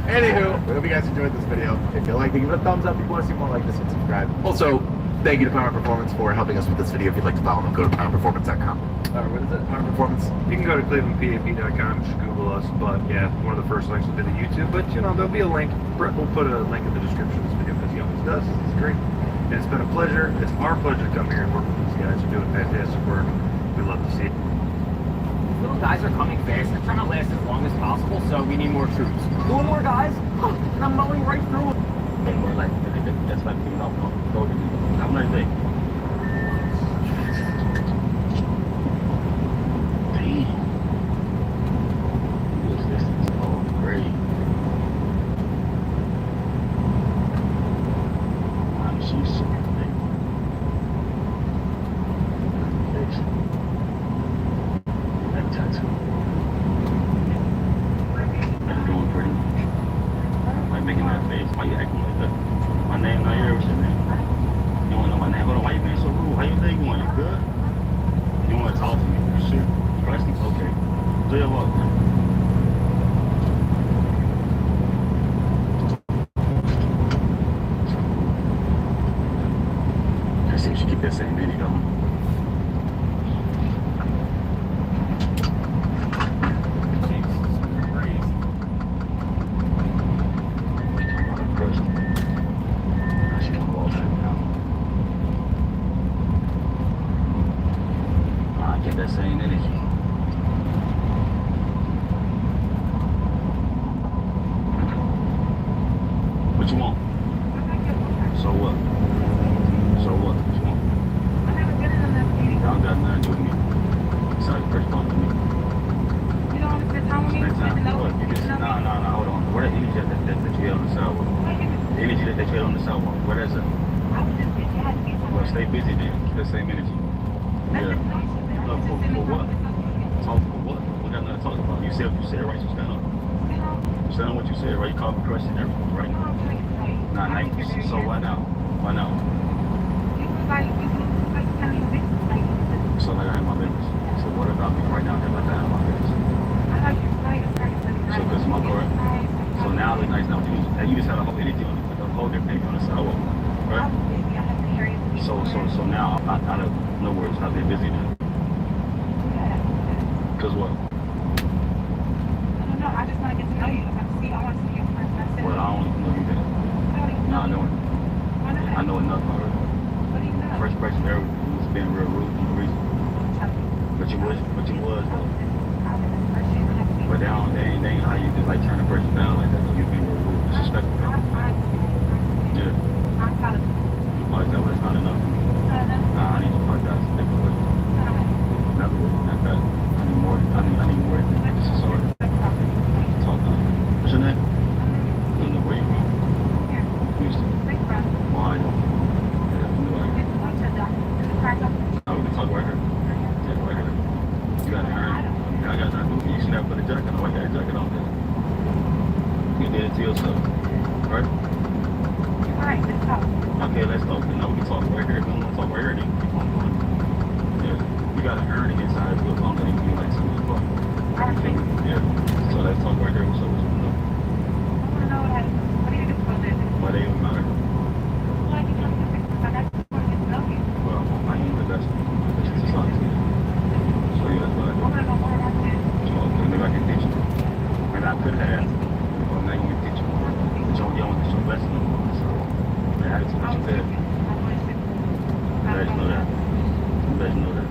Anywho, we hope you guys enjoyed this video. If you liked it, give it a thumbs up. If you want to see more like this, hit subscribe. Also, thank you to Power Performance for helping us with this video. If you'd like to follow them, go to powerperformance.com. What is it? Power Performance? you can go to clevelandpap.com, just Google us. But yeah, one of the first links will be the YouTube. But you know, there'll be a link. Brett will put a link in the description of this video because he always does. It's great. And it's been a pleasure. It's our pleasure to come here and work with these guys. They're doing fantastic work. We love to see it. Little guys are coming fast. They're trying to last as long as possible, so we need more troops. 2 more guys? And I'm mowing right through them. That's like, you know, have a nice day. I just want to get to know you. I want to see your friends. That's it. Well, I don't know you then. No, I know it. Why not? I know enough already. What do you know? First person ever who's been real rude for no reason. But you was though. But they ain't how you just like turn a person down like that. You being real rude, disrespectful. Yeah. Oh, is that what it's not enough? Nah, I need to apologize. Never would. Not that. I need more. I need more. This is sorry. Talk now. What's your name? I don't know where you from. Houston. Why? Yeah, I knew I could. Oh, we can talk right here. Yeah, right here. You got to earn it. Yeah, I got that. You should never put a jacket on. Why you got a jacket on there? You did it to yourself. Right? Okay, let's talk. Now we can talk right here. If you don't want to talk right here, then keep on going. Yeah. You got to earn it inside of your phone. Then you can like something to talk. Yeah. So let's talk right here. What's up? What's going on? Why they even matter? Well, I am the best. This is society. So yeah, that's what I do. So okay, maybe I can teach you. And I could have. Well, now you can teach you more. But you don't get your lesson anymore. So the attitude that you said. I'm glad you know that. I'm glad you know that.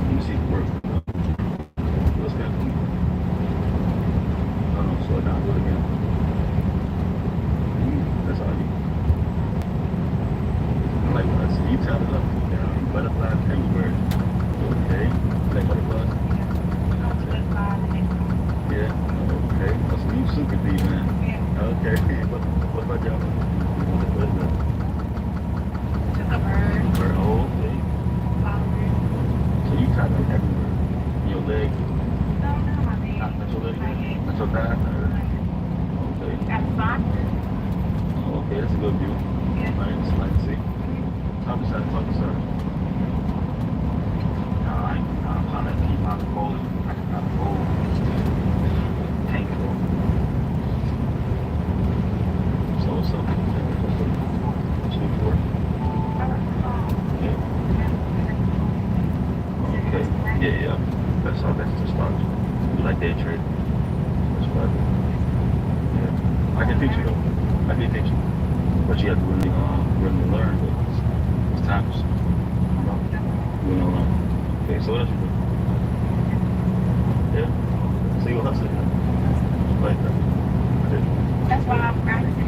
Let me see the work. What's that for me? Oh no, slow it down. Do it again. That's all you. I like what I see. You tied it up. Yeah, butterfly, kangaroo. Okay. Like butterflies? Yeah. Okay. So you super deep, man. Okay. What about y'all? What is that? Just a bird. Bird. Oh, okay. So you tied like everywhere. In your leg? No, my leg. Not your leg? Not your thigh? Okay. Got socks. Oh, okay, that's a good view. Yeah. Nice, like see. Top to side, top to side. I'm trying to keep my goal. I can not go tank it off. So what's up? What you for? Yeah. Okay. Yeah. That's all. That's the start. You like day trade? That's what I do. Yeah. I can teach you though. I can teach you. But you have to really learn. It's time for you know learn. Okay, so what else you do? Yeah. So you hustle. Like that. That's why I'm practicing it.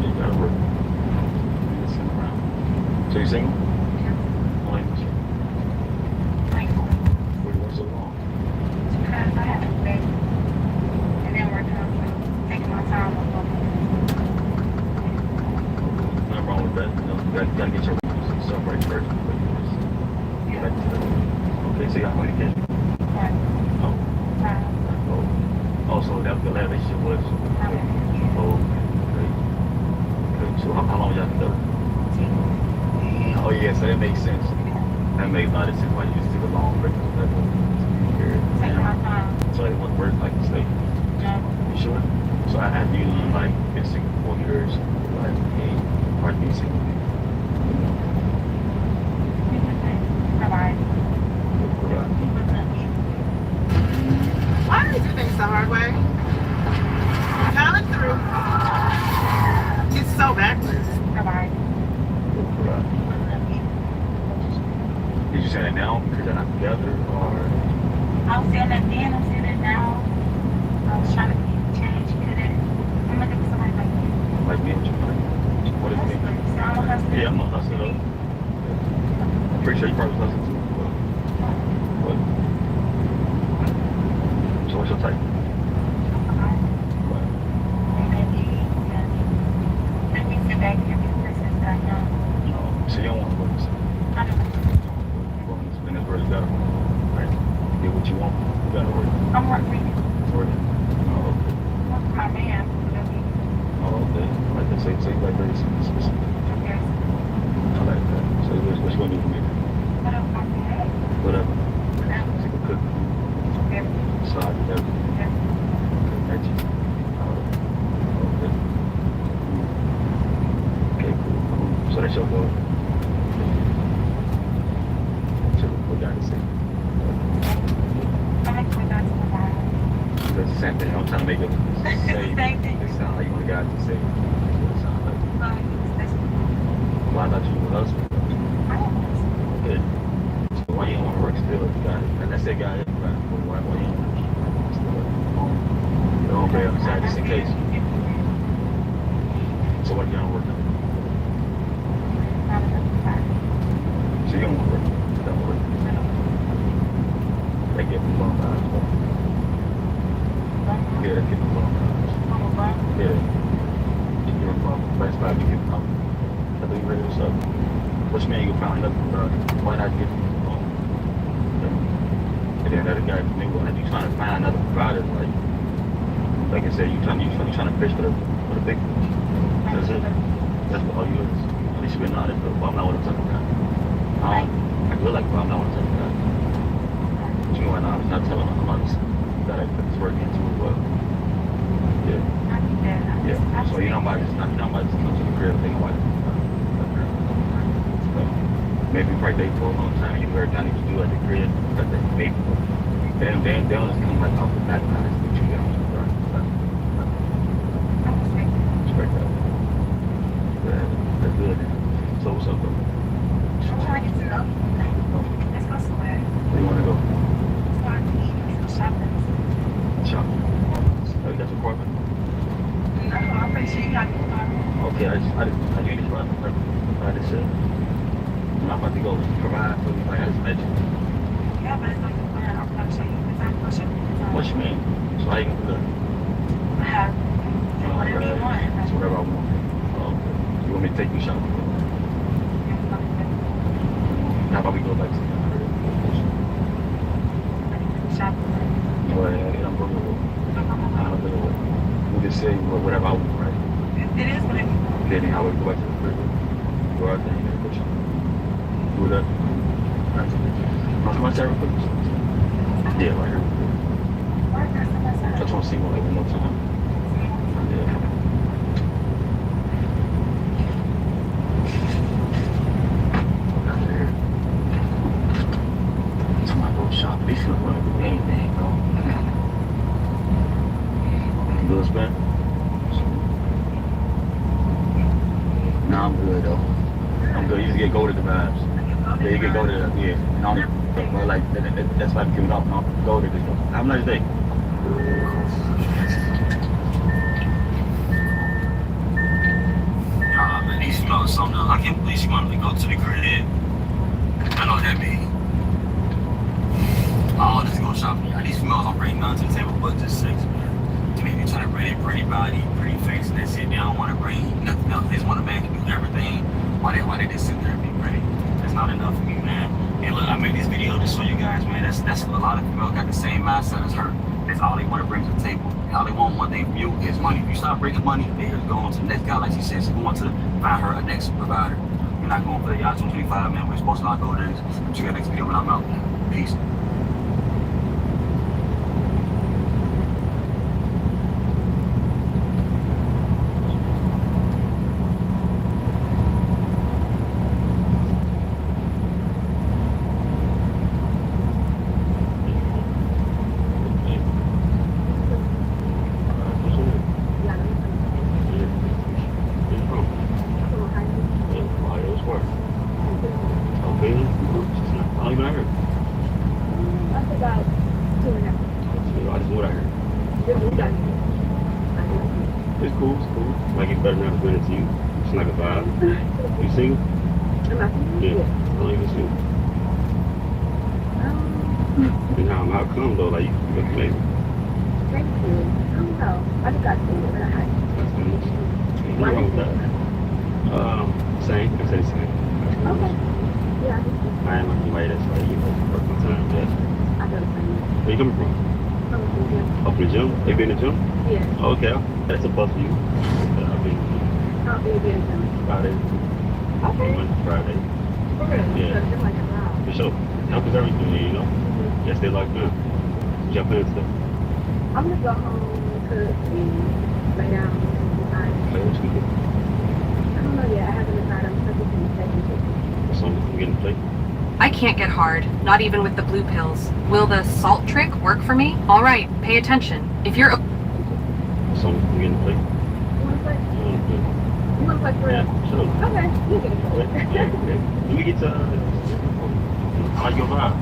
You gotta work. You just sit around. So you single? Yeah. Why you single? Why you work so long? Because I have a baby. And then working on taking my time on Nothing wrong with that. You know, you gotta get your stuff right first before you just get back to that. Okay, so you got money kids? Oh. Oh, so that relationship was? Oh, okay. Okay, so how long y'all together? Oh yeah, so that makes sense. That makes a lot of sense why you just took a long break. taking my time. So it wouldn't work like you say? Yeah. You sure? So I have you like been single for 4 years, like hey, hard to be single. Bye-bye. Why did you do things the hard way? Count it through. It's so backwards. Bye-bye. Did you say that now because they're not together, or? I was saying that then, I'm saying that now. I was trying to change, couldn't. I'm looking for somebody like you. Like me? What do you mean? Yeah, I'm a hustler. I'm pretty sure you probably hustle too. But so what's your type? Let me sit back and be Christmas right now. No, so you don't want to work. I don't Well, in this world, you gotta work. Right? Get what you want. You gotta work. I'm working. Working. Oh, okay. My man. Oh, okay. Like they say, you like very specific. Okay. I like that. So what you gonna do for me? Whatever. So you can cook. Okay. Side, everything. Thank you. Okay. Okay, cool. So that's your goal. it's the same thing. I'm trying to make it say, it sound like you want guys to say it. It sound like. Well, I thought you were husband. Good. So why you don't want to work still if you got it? And that's that guy, right? Why you don't want to work still? You don't pay on the side just in case. So why you don't work now? So you don't want to work. You don't work. They get me long hours. Yeah, they get me long hours. Yeah. You're a problem. That's why we get problem. I think you're ready to stop. Which man you can find another why not get home? And then another guy from New York, you trying to find another provider, like I said, you trying to fish for the big fish. That's it. That's what all you is. At least you've been honest, but I'm not what I'm talking about. I feel like I'm not what I'm talking about. But you know what, I'm not telling them I'm honest. That I put this work into as well. Yeah. Yeah. So you know about just come to the crib and think about it. Maybe you probably date for a long time, you very kind of do at the crib, but then maybe they'll just come like off the back line and put you down. Straight up. That's good. So what's up, bro? I'm trying to get to know you. Let's go somewhere. Where you want to go? Start eating, shopping. Shopping. Oh, you got your apartment? I'm pretty sure you got your apartment. Okay, I do this right. I just said. I'm about to go provide for you, like I just mentioned. Yeah, but it's like a plan. I'm not sure you can push it. What you mean? So how you gonna do that? I have whatever you want. It's whatever I want. Oh, okay. You want me to take you shopping? How about we go back to the shopping? Well, yeah, I'm going to go. We just say whatever I want, right? It is what it is. Then how we go back to the crib? Go out there and get a push. Do that. How much ever put? Yeah, right here. I just want to see one more time. Yeah. Out there. Somebody go shop. They feel like anything, bro. You good, Span? Nah, I'm good though. I'm good. You just get gold to the vibes. Yeah, you get gold to the, yeah. And I don't, but like, that's why I'm giving up. No, gold to this. Have a nice day. Nah, man, these smells something else. I can't believe she wanted to go to the crib. I know what that means. All this go shopping. These females don't bring none to the table but just sex, man. To me, they trying to bring a pretty body, pretty face, and that's it. They don't want to bring nothing else. They just want a man to do everything. Why they just sit there and be pretty? That's not enough for me, man. And look, I made this video to show you guys, man. That's a lot of females got the same mindset as her. That's all they want to bring to the table. All they want one thing from you is money. If you stop bringing money, they just go on to the next guy, like she said. She's going to find her a next provider. We're not going for the y'all 225, man. We're supposed to not go there. But you got next video when I'm out. Peace. It's cool. Like it's better not to it to you. It's like a vibe. You single? Yeah. How long you been single? And how come though? Like you look amazing. Thank you. I don't know. I just got single and I had. That's nice. Ain't nothing wrong with that. Same. I say the same. Okay. Yeah. I am like somebody that's like, you know, work my time. Yeah. I go to same. Where you coming from? From the gym. Up in the gym? They be in the gym? Yeah. Okay. That's a plus for you. I'll be I'll be in the gym. Friday. Okay. Friday. For real? Yeah. So, like a wow. For sure. Help is everything, you know? Yes, they like good. Jump in stuff. I'm gonna go home, cook, and lay down. Play what you do. I don't know yet. I haven't decided. I'm supposed to be second. Something from getting play. I can't get hard, not even with the blue pills. Will the salt trick work for me? All right, pay attention. If you're... So, you getting play? You want to play? You want to play for real? Yeah, sure. Okay, you get it. Yeah. Let me get to, I like your vibe.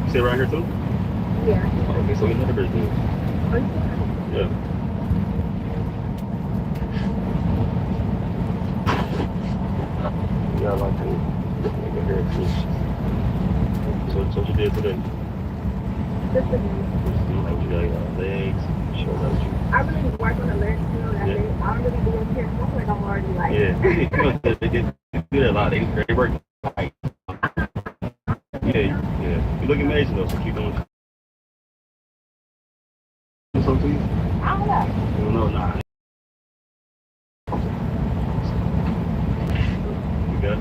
You stay right here too? Yeah. Okay, so we know everything. Oh, you still Yeah. Yeah, I like to make a hair too. So what you did today? Just a Just do like you got legs, shoulders. I really work on the legs too. I don't really do it here. I feel like I'm already like. Yeah, they do that a lot. They work like. Yeah. You look amazing though, so keep doing. Something to you? I don't know. You don't know, nah. You good?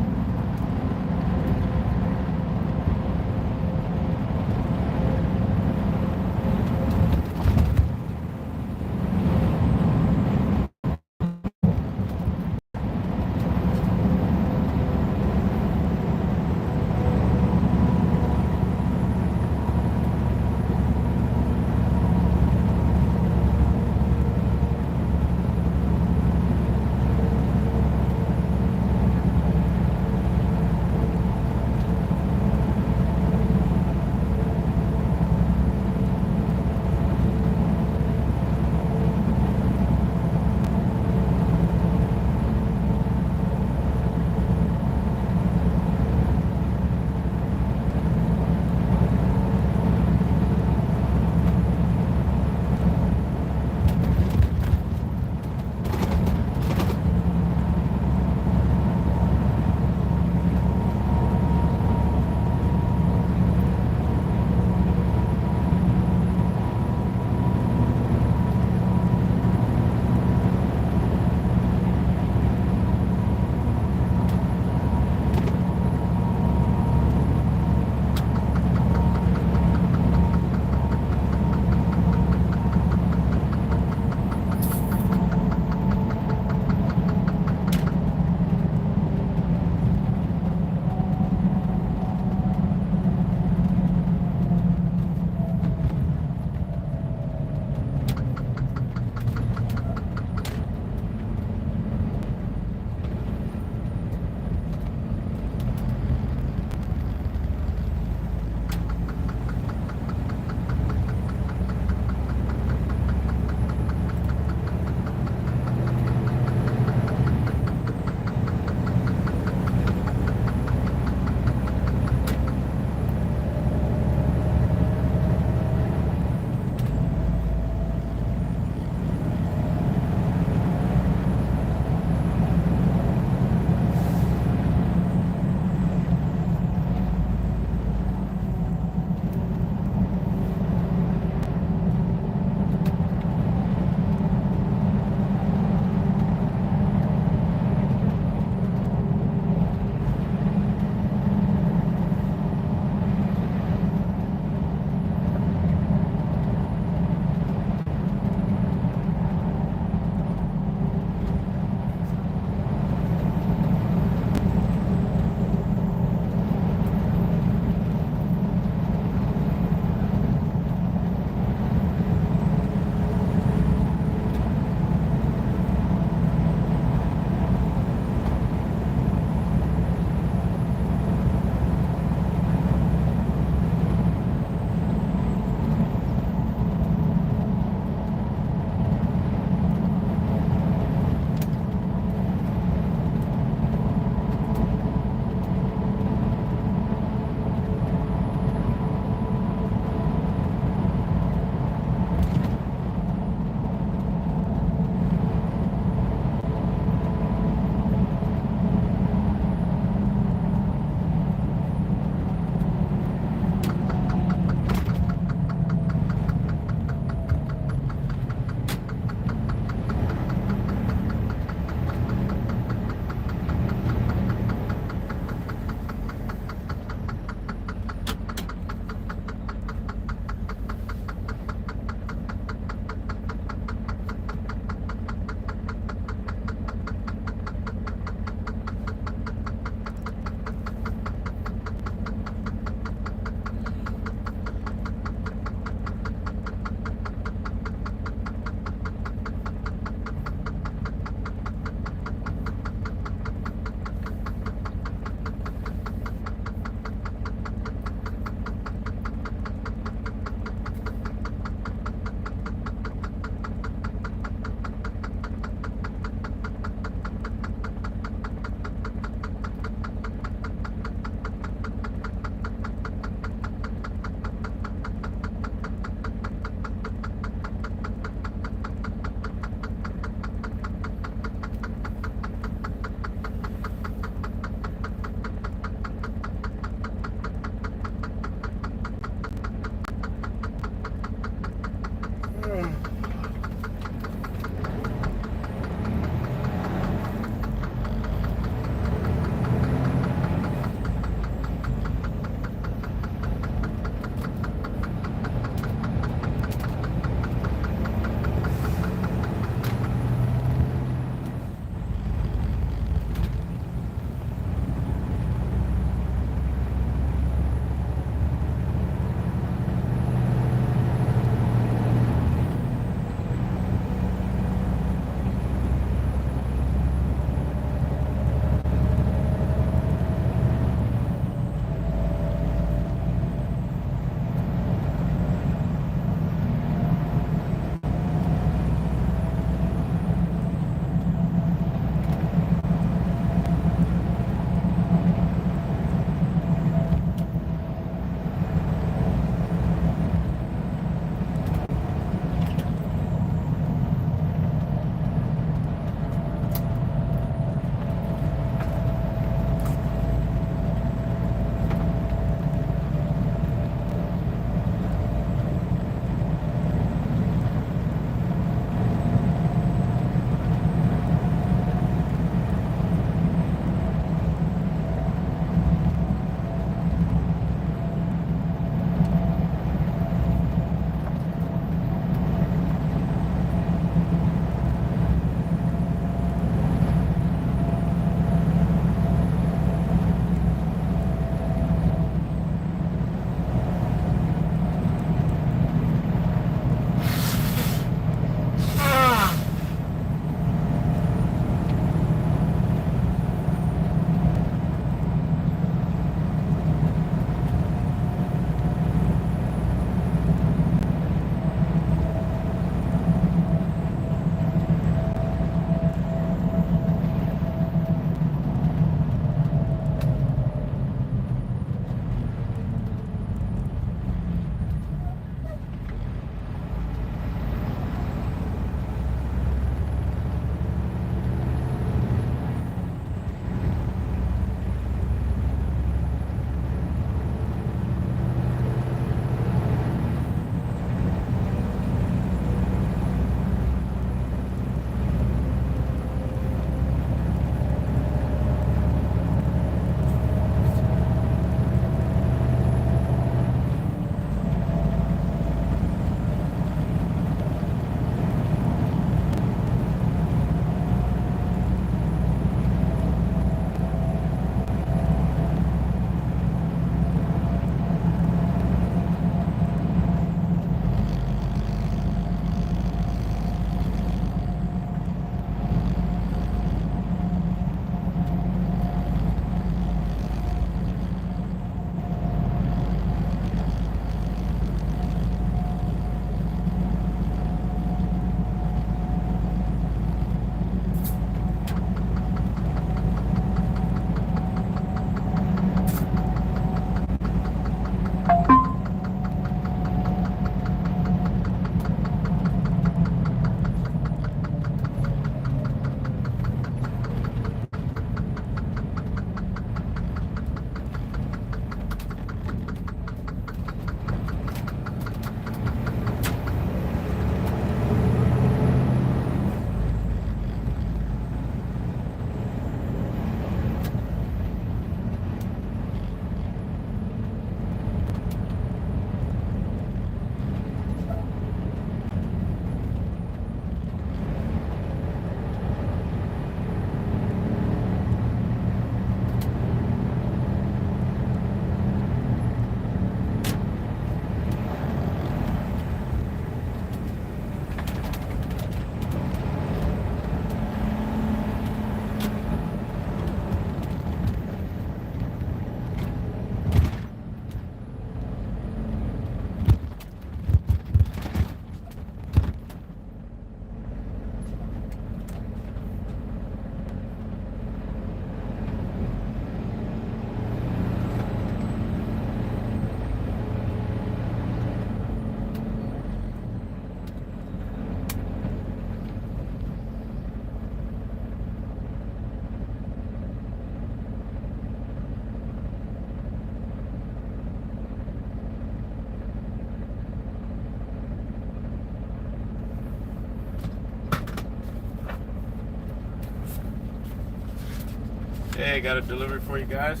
Hey, got a delivery for you guys.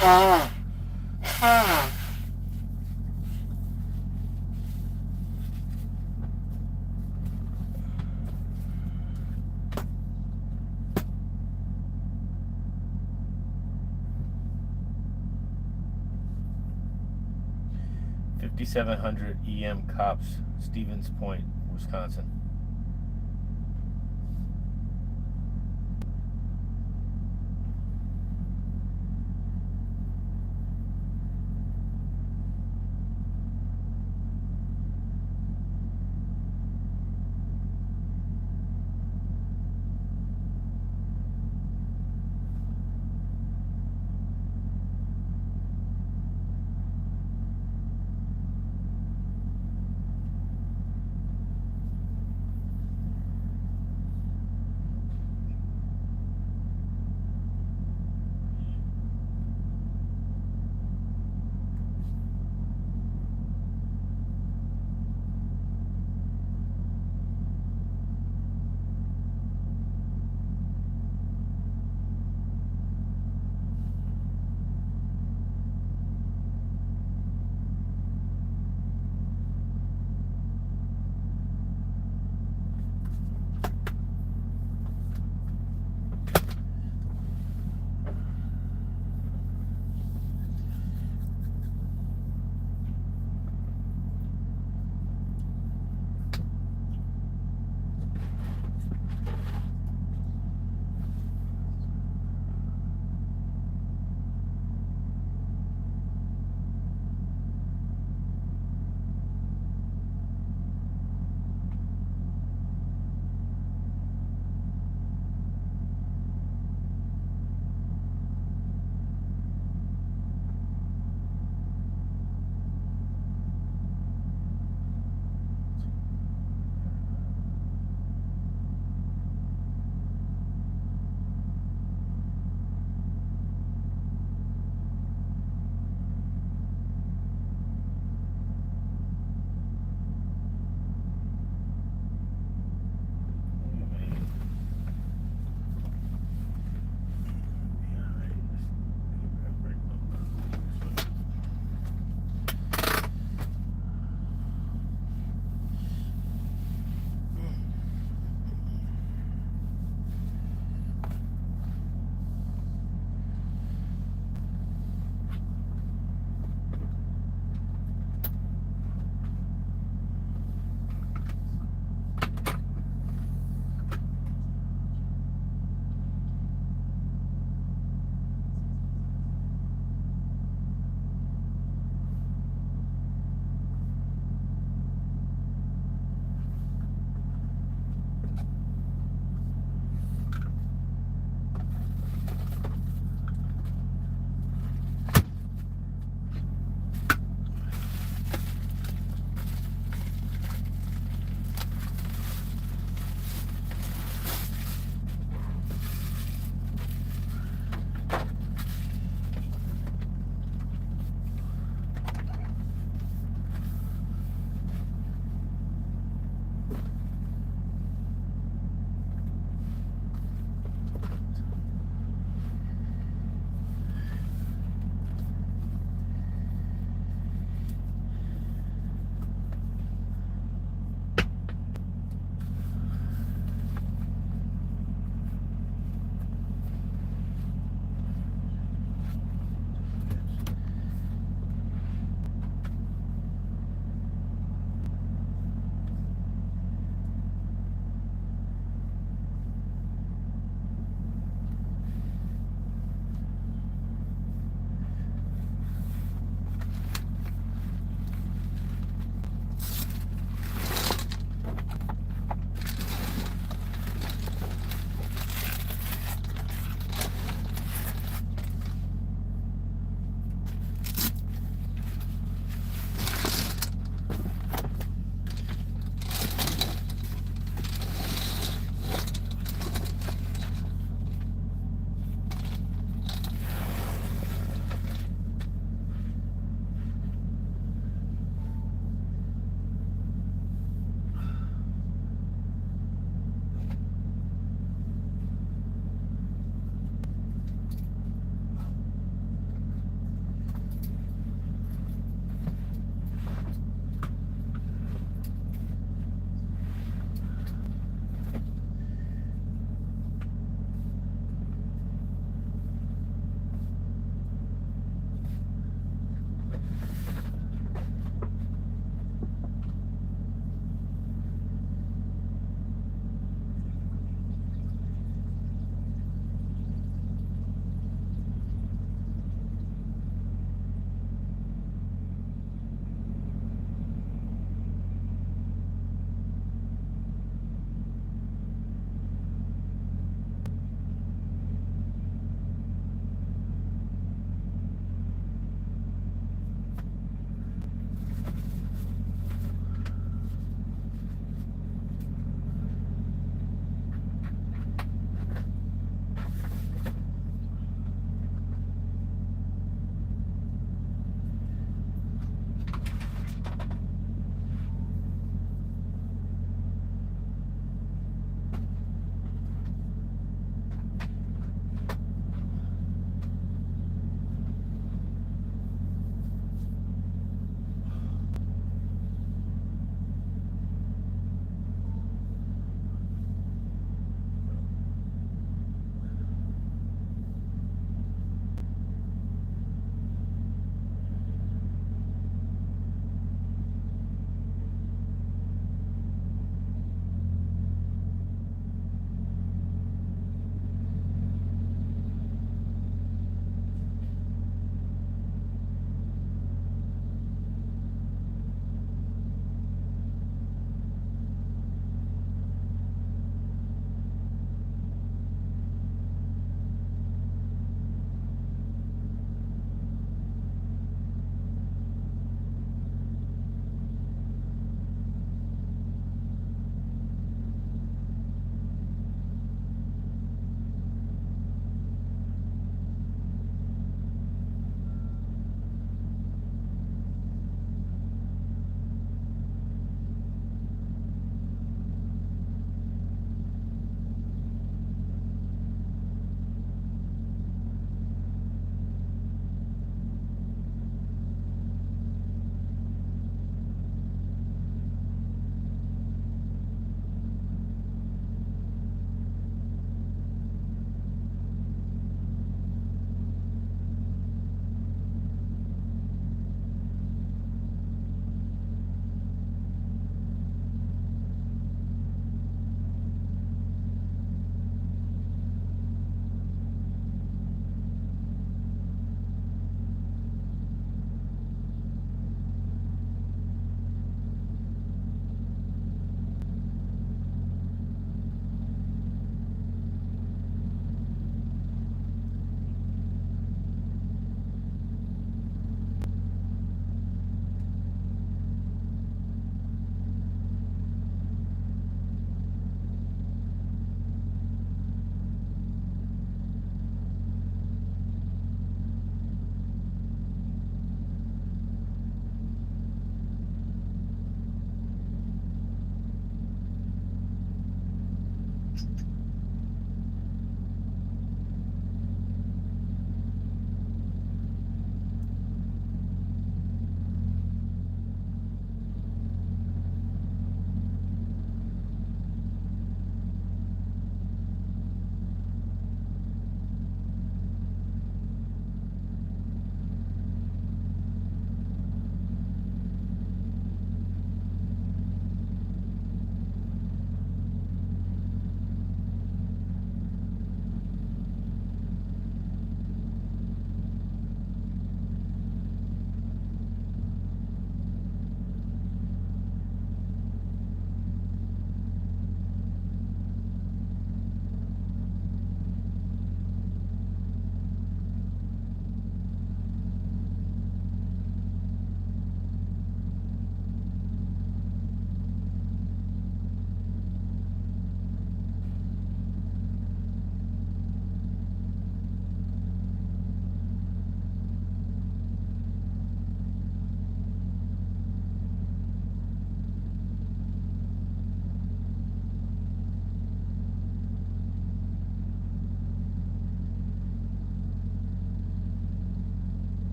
$5,700 EM cops, Stevens Point, Wisconsin.